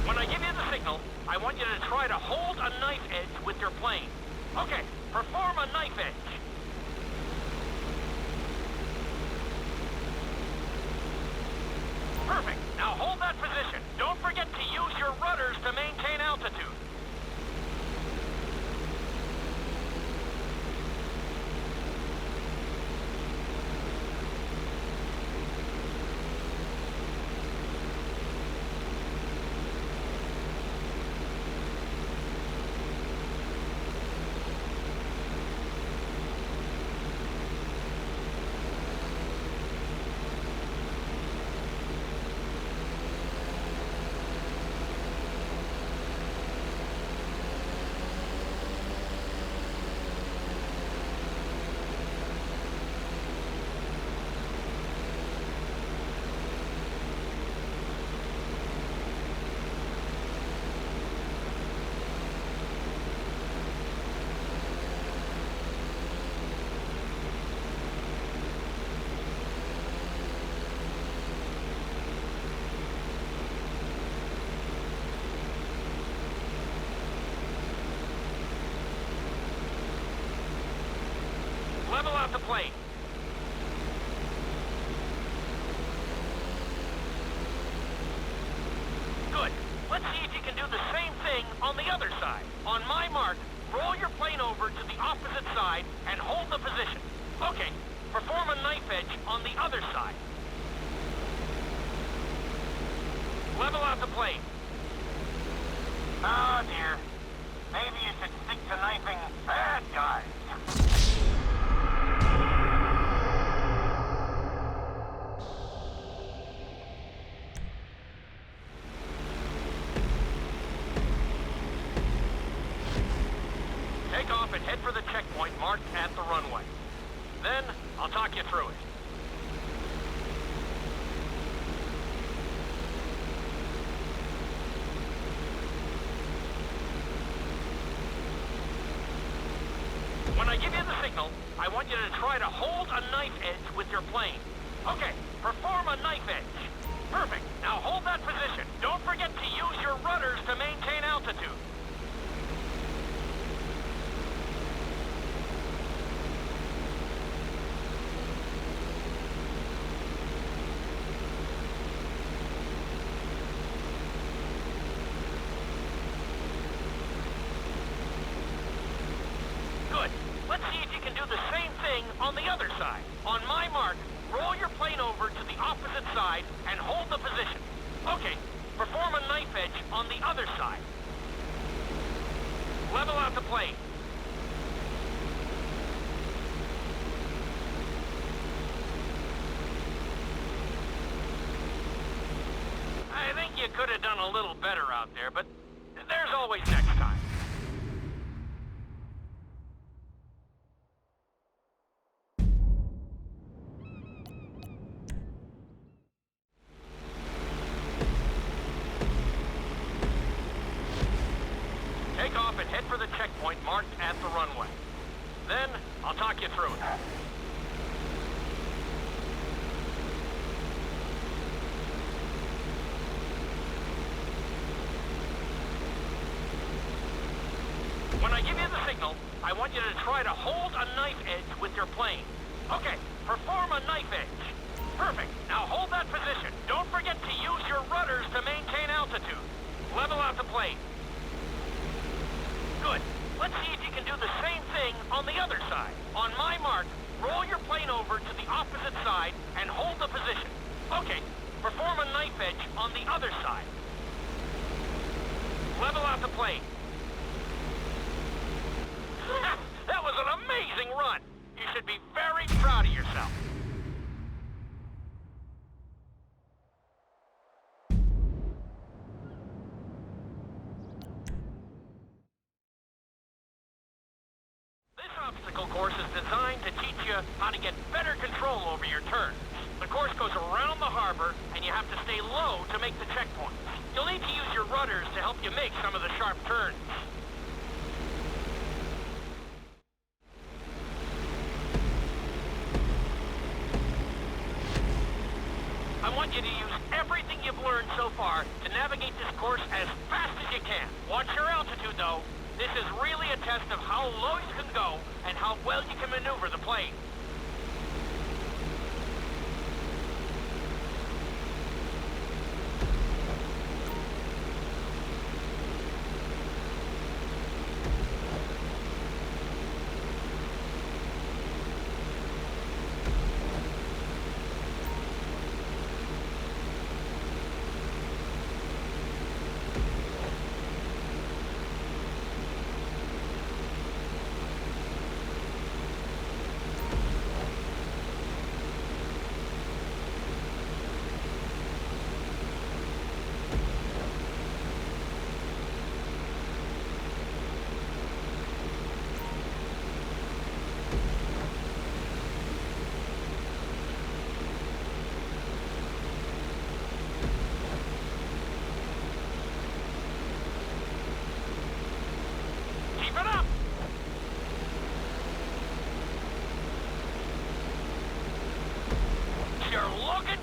When I give you the signal, I want you to try to hold a knife edge with your plane. Okay, perform a knife edge. Perfect. Now hold that position. Don't forget to use your rudders to maintain altitude. Level out the plane. Good. Let's see if you can do the same thing on the other side. On my mark, roll your plane over to the opposite side and hold the position. Okay, perform a knife edge on the other side. Level out the plane. Oh dear. Maybe you should stick to knifing bad guys. Take off and head for the checkpoint marked at the runway. Then, I'll talk you through it. When I give you the signal, I want you to try to hold a knife edge with your plane. Okay, perform a knife edge. Perfect. Now hold that position. Don't forget to use your rudders to maintain altitude. Good. Let's see if you can do the same thing on the other side. On my mark, roll your plane over to the opposite side and hold the position. Okay, perform a knife edge on the other side. Level out the plane. I think you could have done a little better out there, but there's always next time. Take off and head for the checkpoint marked at the runway. Then, I'll talk you through it. When I give you the signal, I want you to try to hold a knife edge with your plane. Okay, perform a knife edge. Perfect. Now hold that position. Don't forget to use your rudders to maintain altitude. Level out the plane. Good. Let's see if you can do the same thing on the other side. On my mark, roll your plane over This obstacle course is designed to teach you how to get better control over your turns. The course goes around the harbor, and you have to stay low to make the checkpoints. You'll need to use your rudders to help you make some of the sharp turns. I want you to use everything you've learned so far to navigate this course as fast as you can. Watch your altitude, though. This is really a test of how low you can go and how well you can maneuver the plane.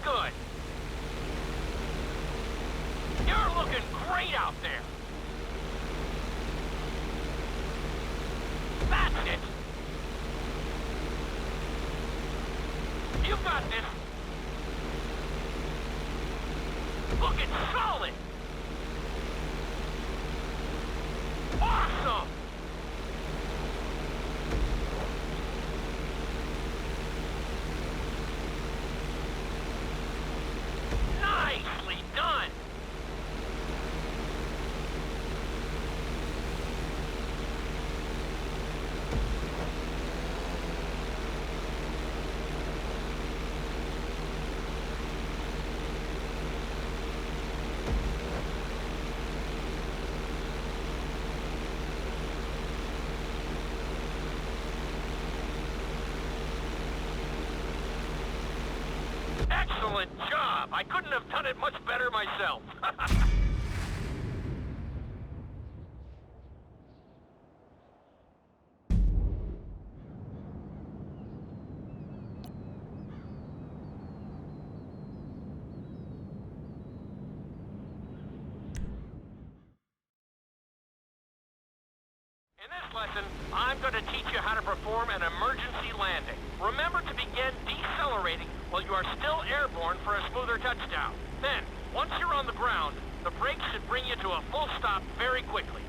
Good. You're looking great out there. That's it. You've got this. Looking solid. Awesome. Nicely done! Excellent job! I couldn't have done it much better myself. In this lesson, I'm going to teach you how to perform an emergency landing. Remember to begin decelerating while you are still airborne for a smoother touchdown. Then, once you're on the ground, the brakes should bring you to a full stop very quickly.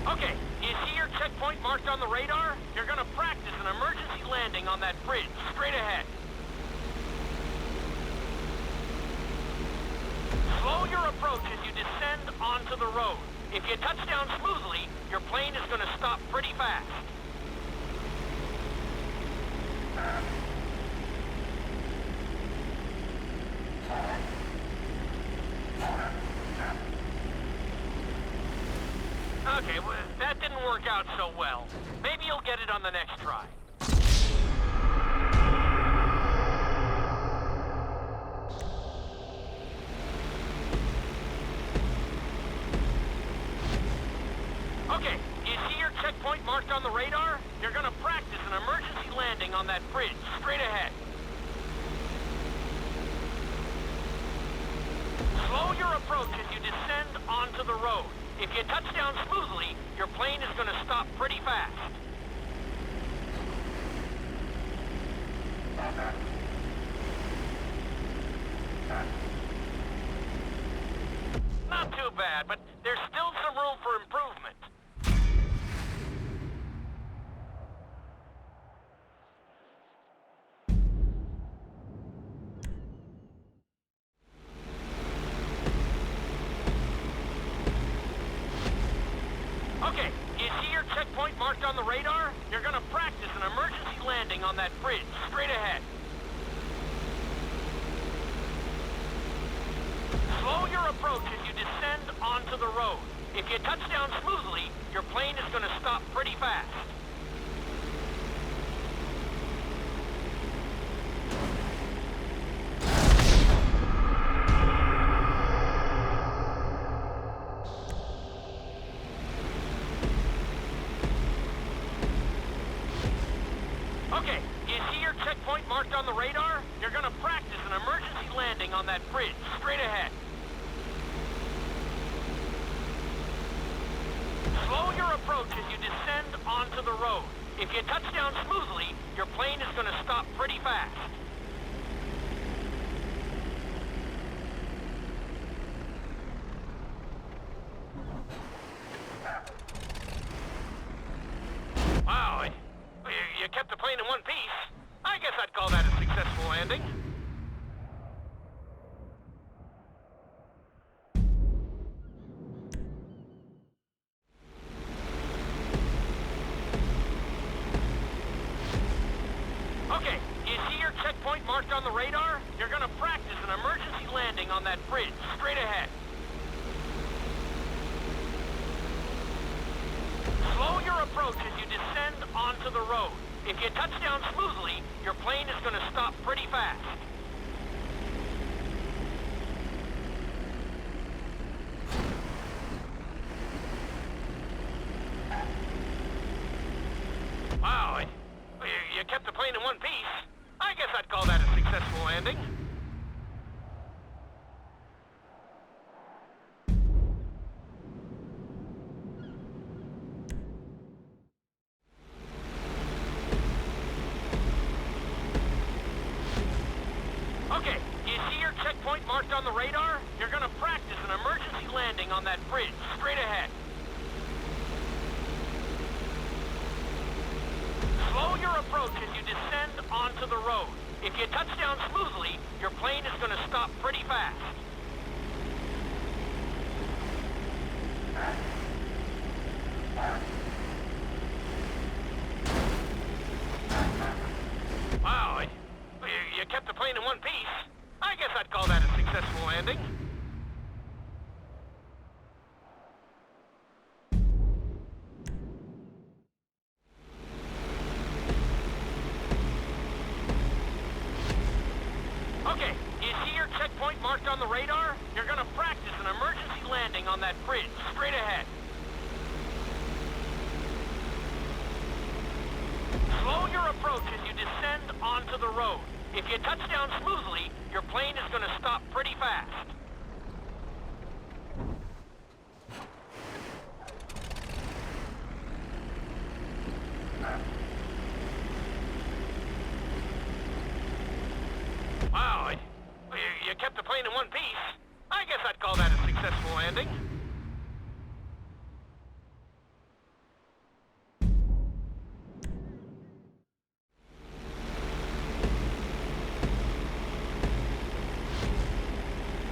Okay, do you see your checkpoint marked on the radar? You're going to practice an emergency landing on that bridge, straight ahead. Slow your approach as you descend onto the road. If you touch down smoothly, your plane is going to stop pretty fast. Okay, well, that didn't work out so well. Maybe you'll get it on the next try. Okay, do you see your checkpoint marked on the radar? You're gonna practice an emergency landing on that bridge, straight ahead. Slow your approach as you descend onto the road. If you touch down smoothly, your plane is gonna stop pretty fast. Not too bad, but there's still some room for improvement. Okay, do you see your checkpoint marked on the radar? You're gonna practice an emergency landing on that bridge, straight ahead. approach as you descend onto the road. If you touch down smoothly, your plane is going to stop pretty fast. Okay, you see your checkpoint marked on the radar? You're gonna practice an emergency landing on that bridge, straight ahead. Slow your approach as you descend onto the road. If you touch down smoothly, your plane is gonna stop pretty fast. Wow, you kept the plane in one piece. I guess I'd call that a successful landing. Okay, you see your checkpoint marked on the radar? You're gonna practice an emergency landing on that bridge, straight ahead. Slow your approach as you descend onto the road. If you touch down smoothly, your plane is gonna stop pretty fast. Wow, you kept the plane in one piece. I guess I'd call that a successful landing. Okay, you see your checkpoint marked on the radar? You're gonna practice an emergency landing on that bridge, straight ahead. Slow your approach as you descend onto the road. If you touch down smoothly, your plane is gonna stop pretty fast. Wow, you kept the plane in one piece. I guess I'd call that a successful landing. Okay, you see your checkpoint marked on the radar? You're gonna practice an emergency landing on that bridge, straight ahead. Slow your approach as you descend onto the road. If you touch down smoothly, your plane is gonna stop pretty fast. Wow, you kept the plane in one piece. I guess I'd call that a successful landing.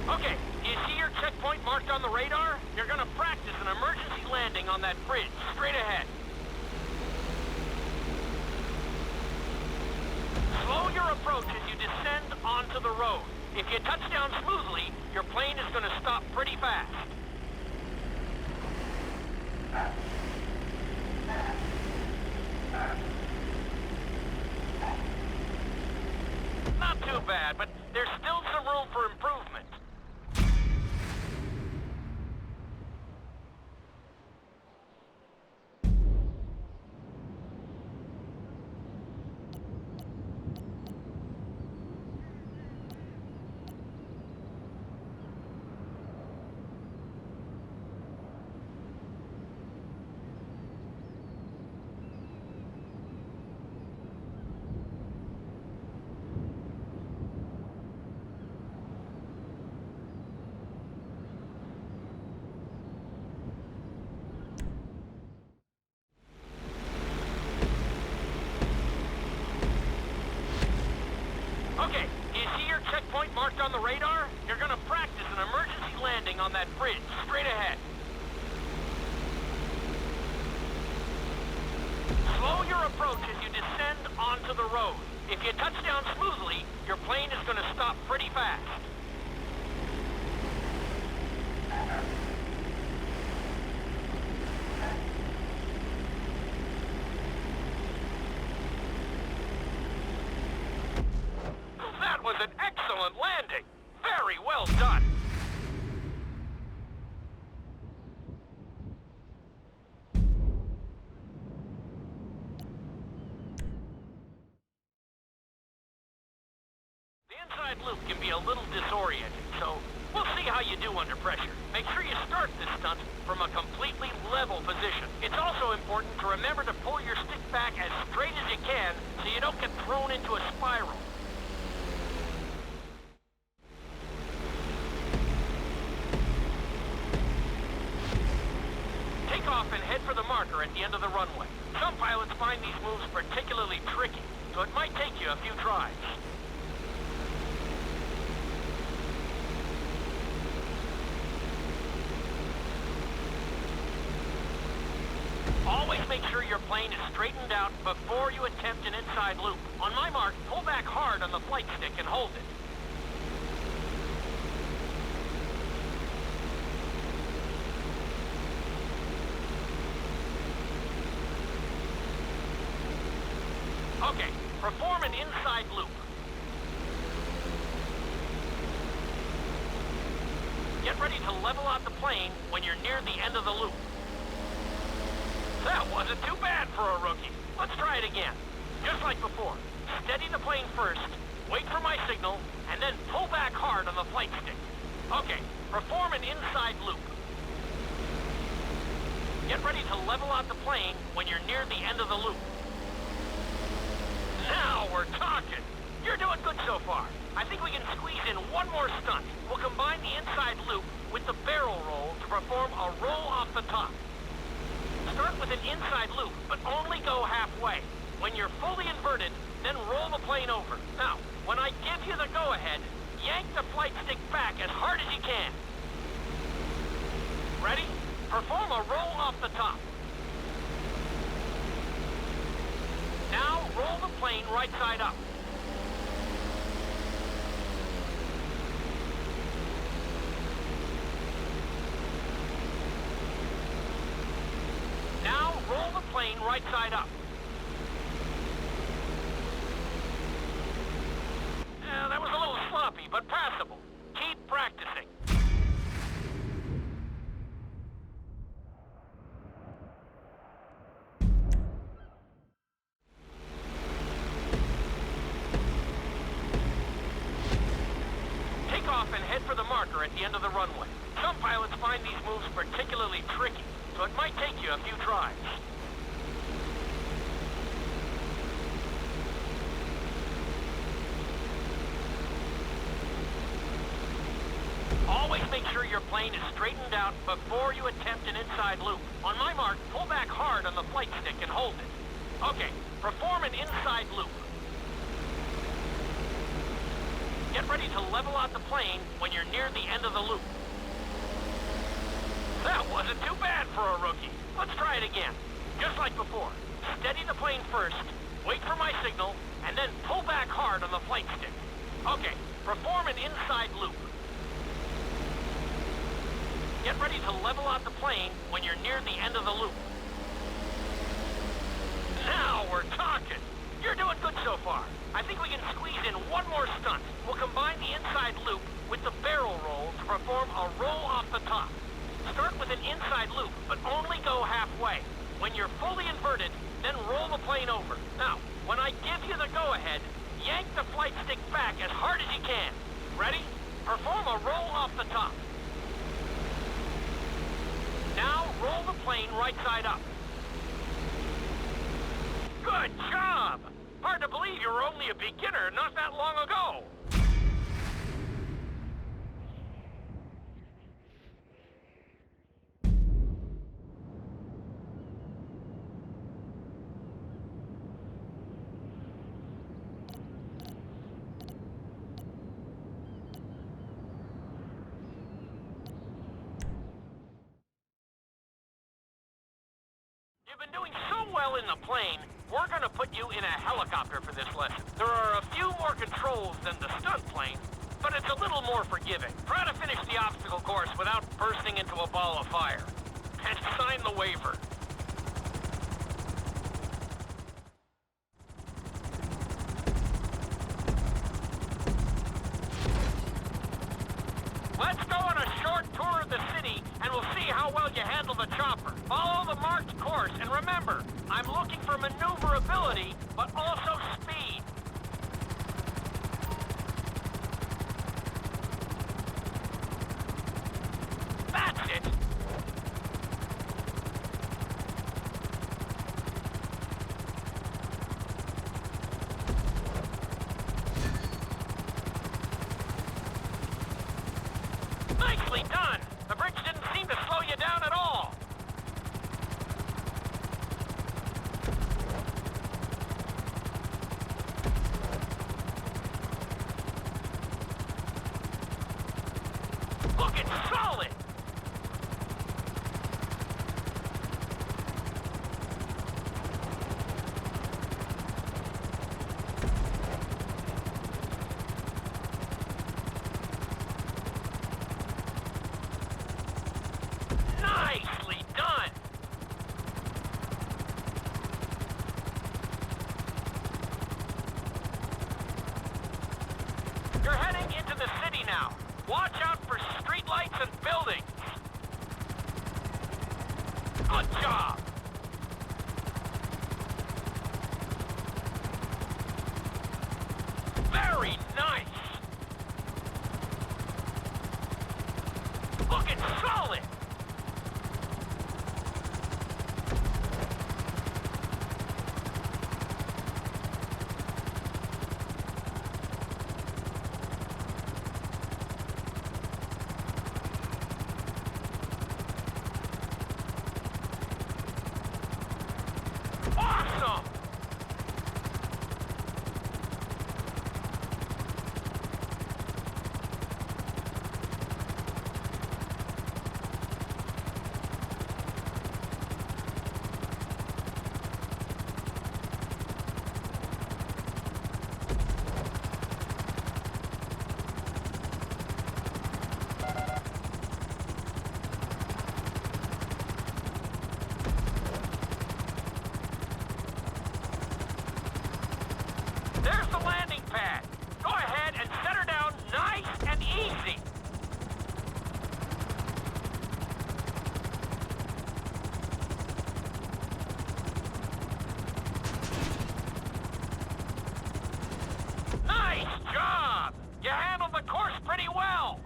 Okay, you see your checkpoint marked on the radar? You're gonna practice an emergency landing on that bridge, straight ahead. Slow your approach as you descend onto the road. If you touch down smoothly, your plane is gonna stop pretty fast. Not too bad, but there's still some room for improvement. Okay, you see your checkpoint marked on the radar? You're gonna practice an emergency landing on that bridge, straight ahead. Slow your approach as you descend onto the road. If you touch down smoothly, your plane is gonna stop pretty fast. inside loop can be a little disorienting, so we'll see how you do under pressure. Make sure you start this stunt from a completely level position. It's also important to remember to pull your stick back as straight as you can so you don't get thrown into a spiral. Take off and head for the marker at the end of the runway. Some pilots find these moves particularly tricky, so it might take you a few tries. Always make sure your plane is straightened out before you attempt an inside loop. On my mark, pull back hard on the flight stick and hold it. Okay, perform an inside loop. Get ready to level out the plane when you're near the end of the loop. That wasn't too bad for a rookie. Let's try it again. Just like before. Steady the plane first, wait for my signal, and then pull back hard on the flight stick. Okay, perform an inside loop. Get ready to level out the plane when you're near the end of the loop. Now we're talking. You're doing good so far. I think we can squeeze in one more stunt. We'll combine the inside loop with the barrel roll to perform a roll off the top. Start with an inside loop, but only go halfway. When you're fully inverted, then roll the plane over. Now, when I give you the go-ahead, yank the flight stick back as hard as you can. Ready? Perform a roll off the top. Now, roll the plane right side up. Now, roll the plane right side up. That was a little sloppy, but passable. Keep practicing. Take off and head for the marker at the end of the runway. Some pilots find these moves particularly tricky, so it might take you a few tries. Always make sure your plane is straightened out before you attempt an inside loop. On my mark, pull back hard on the flight stick and hold it. Okay, perform an inside loop. Get ready to level out the plane when you're near the end of the loop. That wasn't too bad for a rookie. Let's try it again. Just like before. Steady the plane first, wait for my signal, and then pull back hard on the flight stick. Okay, perform an inside loop. Get ready to level out the plane when you're near the end of the loop. Now we're talking. You're doing good so far. I think we can squeeze in one more stunt. We'll combine the inside loop with the barrel roll to perform a roll off the top. Start with an inside loop, but only go halfway. When you're fully inverted, then roll the plane over. Now, when I give you the go-ahead, yank the flight stick back as hard as you can. Ready? Perform a roll off the top. Now, roll the plane right side up. Good job! Hard to believe you were only a beginner not that long ago. You've been doing so well in the plane, we're gonna put you in a helicopter for this lesson. There are a few more controls than the stunt plane, but it's a little more forgiving. Try to finish the obstacle course without bursting into a ball of fire. And sign the waiver. Let's go on a short tour of the city, and we'll see how well you handle the chopper. Follow the marked course, and remember, I'm looking for maneuverability, but also speed. Nicely done! The bridge didn't seem to slow you down at all. Looking solid! Nicely done! You're heading into the city now. Watch out for streetlights and buildings. Good job! Very nice! Looking solid! Awesome! There's the landing pad. Go ahead and set her down nice and easy. Nice job! You handled the course pretty well.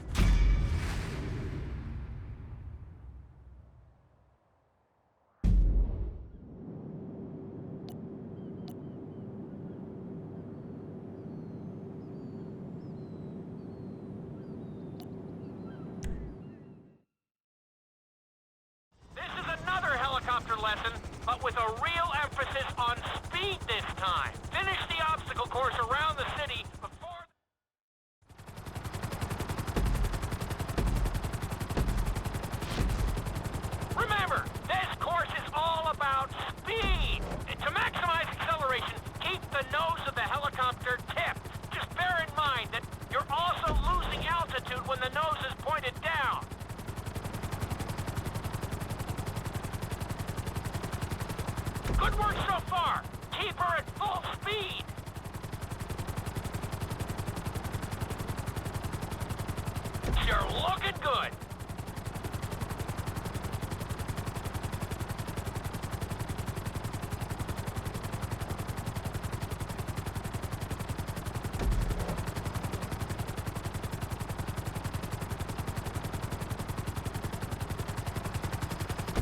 This is another helicopter lesson, but with a real emphasis on speed this time. Finish the obstacle course around the city before... Remember, this course is all about speed. To maximize acceleration, keep the nose of the helicopter tipped. Just bear in mind that you're also losing altitude when the nose is pointed down. Good work so far. Keep her at full speed. You're looking good.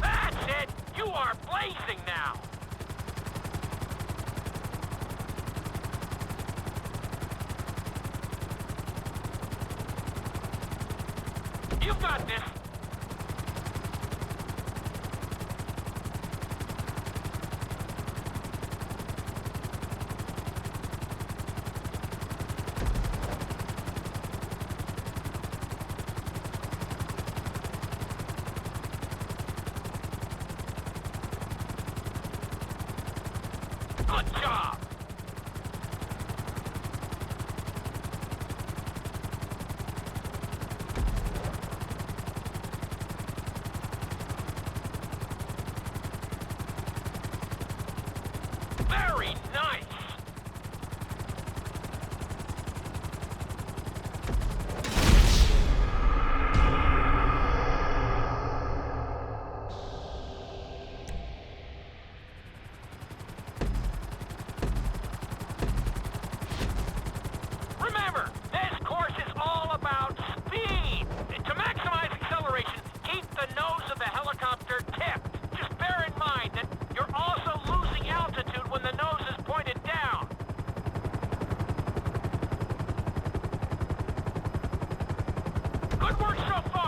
That's it. You are blazing now. You've got this. Good job. Very nice! Remember, this course is all about speed. To maximize acceleration, keep the nose of the helicopter tipped. Just bear in mind that you're also losing altitude when the nose is pointed down. Good work so far.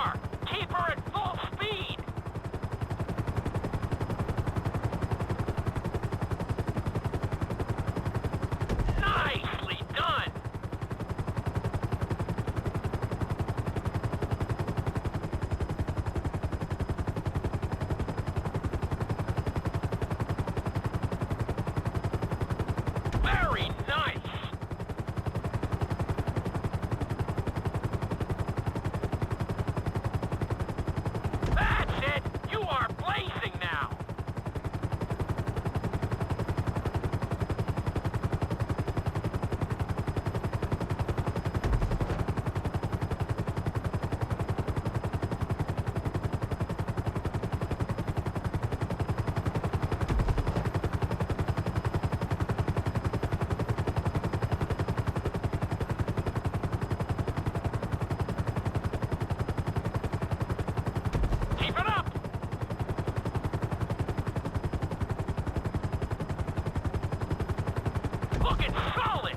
looking solid!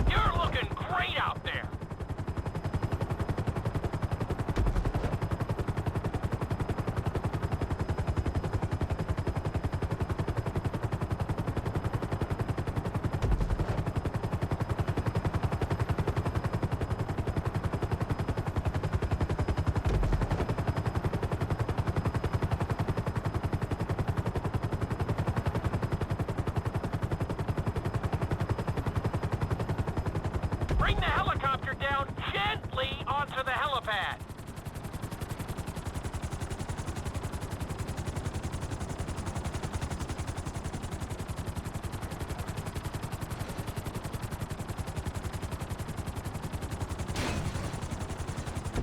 You're looking great out there! Bring the helicopter down gently onto the helipad.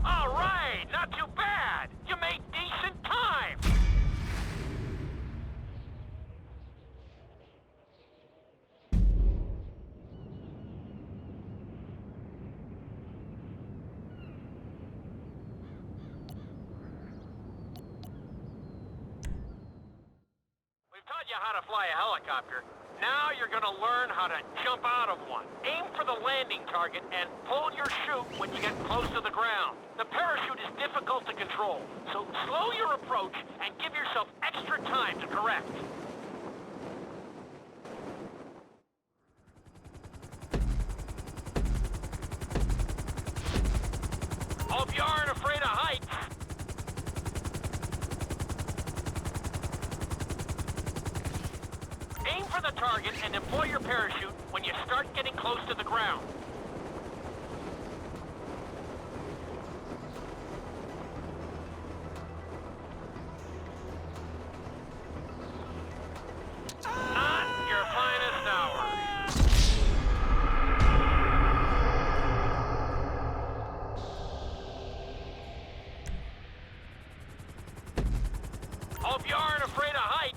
All right, not too bad. You made decent time. We've taught you how to fly a helicopter. Now you're gonna learn how to jump out of one. Aim for the landing target and pull your chute when you get close to the ground. The parachute is difficult to control, so slow your approach and give yourself extra time to correct. Hope you aren't afraid of heights. Aim for the target and deploy your parachute when you start getting close to the ground. Not your finest hour. Hope you aren't afraid of heights.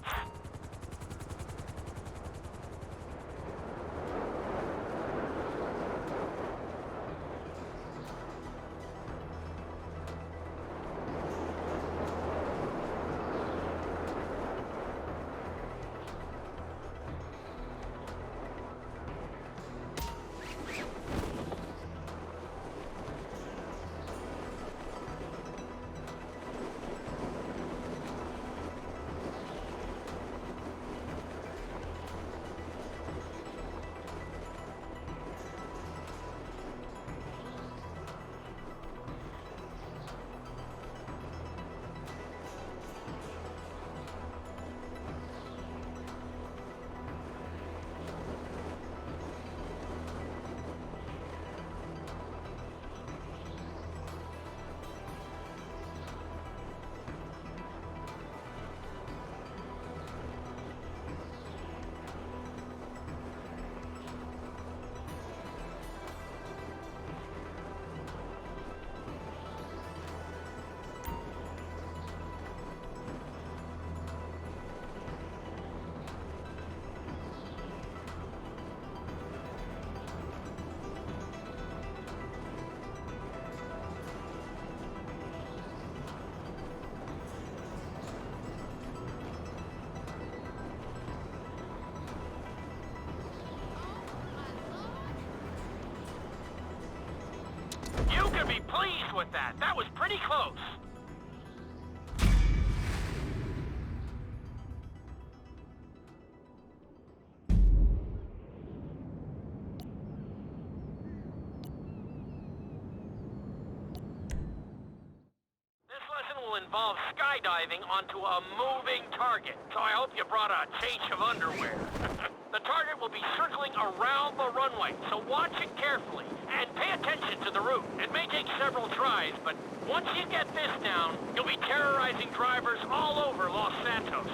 You can be pleased with that. That was pretty close. This lesson will involve skydiving onto a moving target, so I hope you brought a change of underwear. The target will be circling around the runway, so watch it carefully and pay attention to the route. It may take several tries, but once you get this down, you'll be terrorizing drivers all over Los Santos.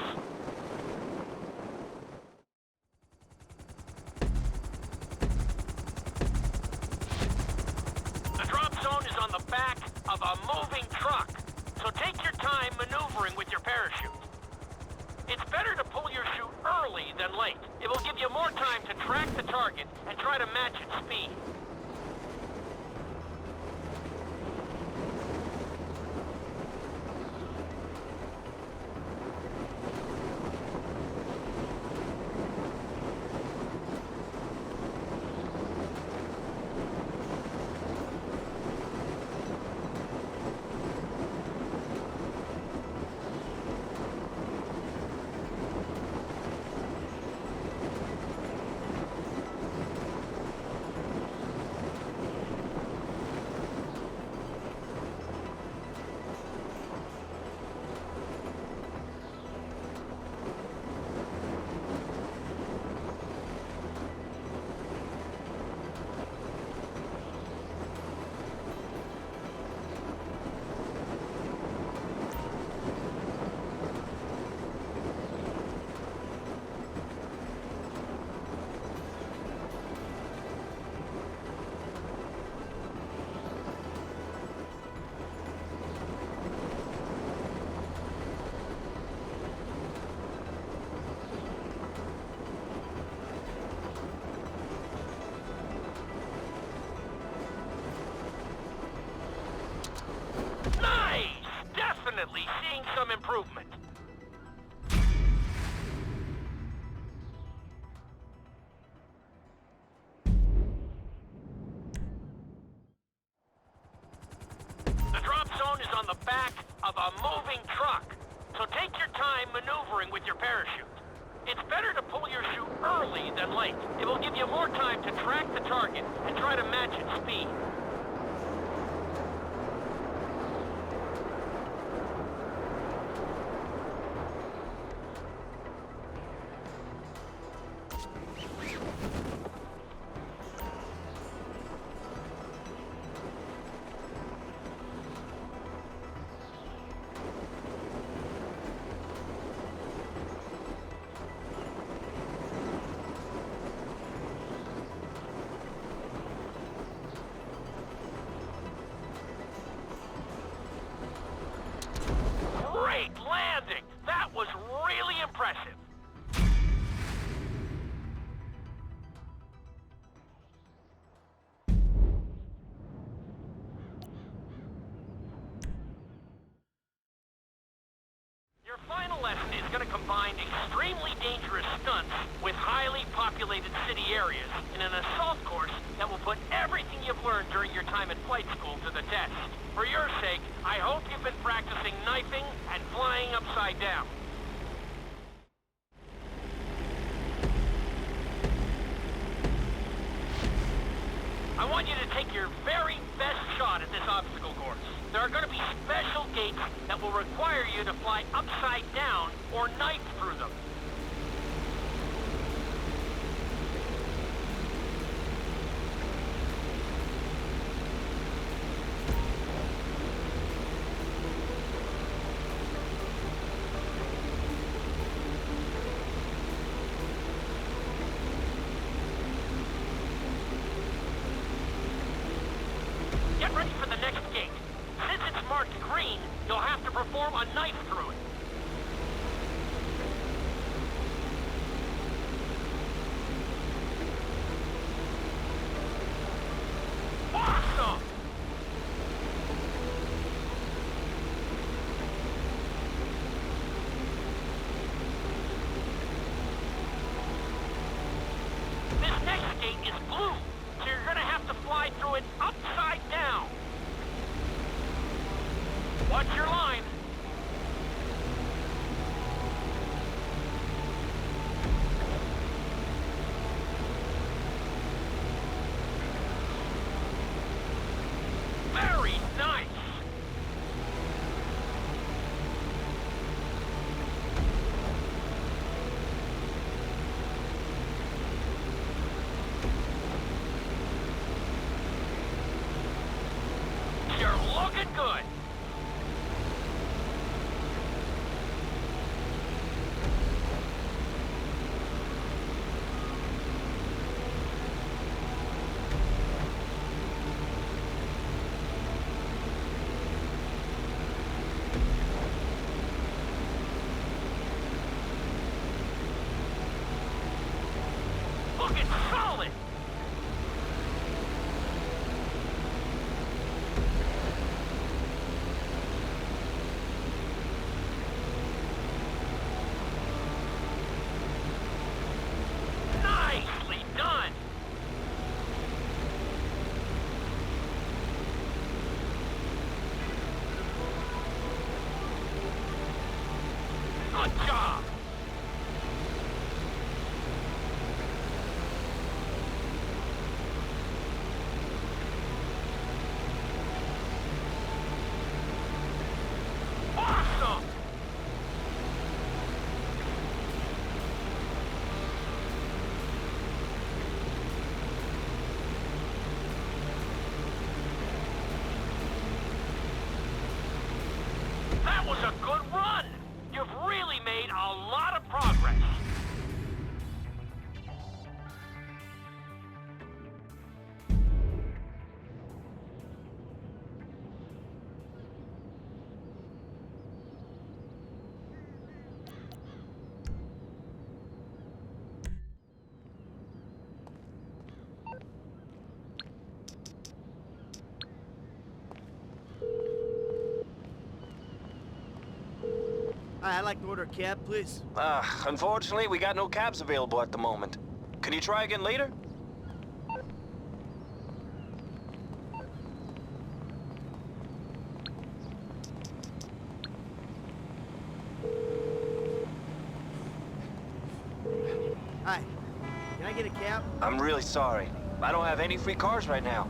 The drop zone is on the back of a moving truck, so take your time maneuvering with your parachute. It's better to pull your chute early than late. It will give you more time to track the target and try to match its speed. definitely seeing some improvement. The drop zone is on the back of a moving truck, so take your time maneuvering with your parachute. It's better to pull your chute early than late. It will give you more time to track the target and try to match its speed. Great landing! That was really impressive. Your final lesson is going to combine extremely dangerous stunts with highly populated city areas in an assault course that will put everything you've learned during your time at flight school to the test. For your sake, I hope you've been practicing knifing and flying upside down. I want you to take your very best shot at this obstacle course. There are going to be special gates that will require you to fly upside down or knife through them. Get ready for the next gate. Since it's marked green, you'll have to perform a knife through it. Awesome! This next gate is blue, so you're gonna have to fly through it upside down. Watch your line. Very nice. You're looking good. Looking solid. Nicely done. Good job. Hi, I'd like to order a cab, please. Unfortunately, we got no cabs available at the moment. Can you try again later? Hi, can I get a cab? I'm really sorry. I don't have any free cars right now.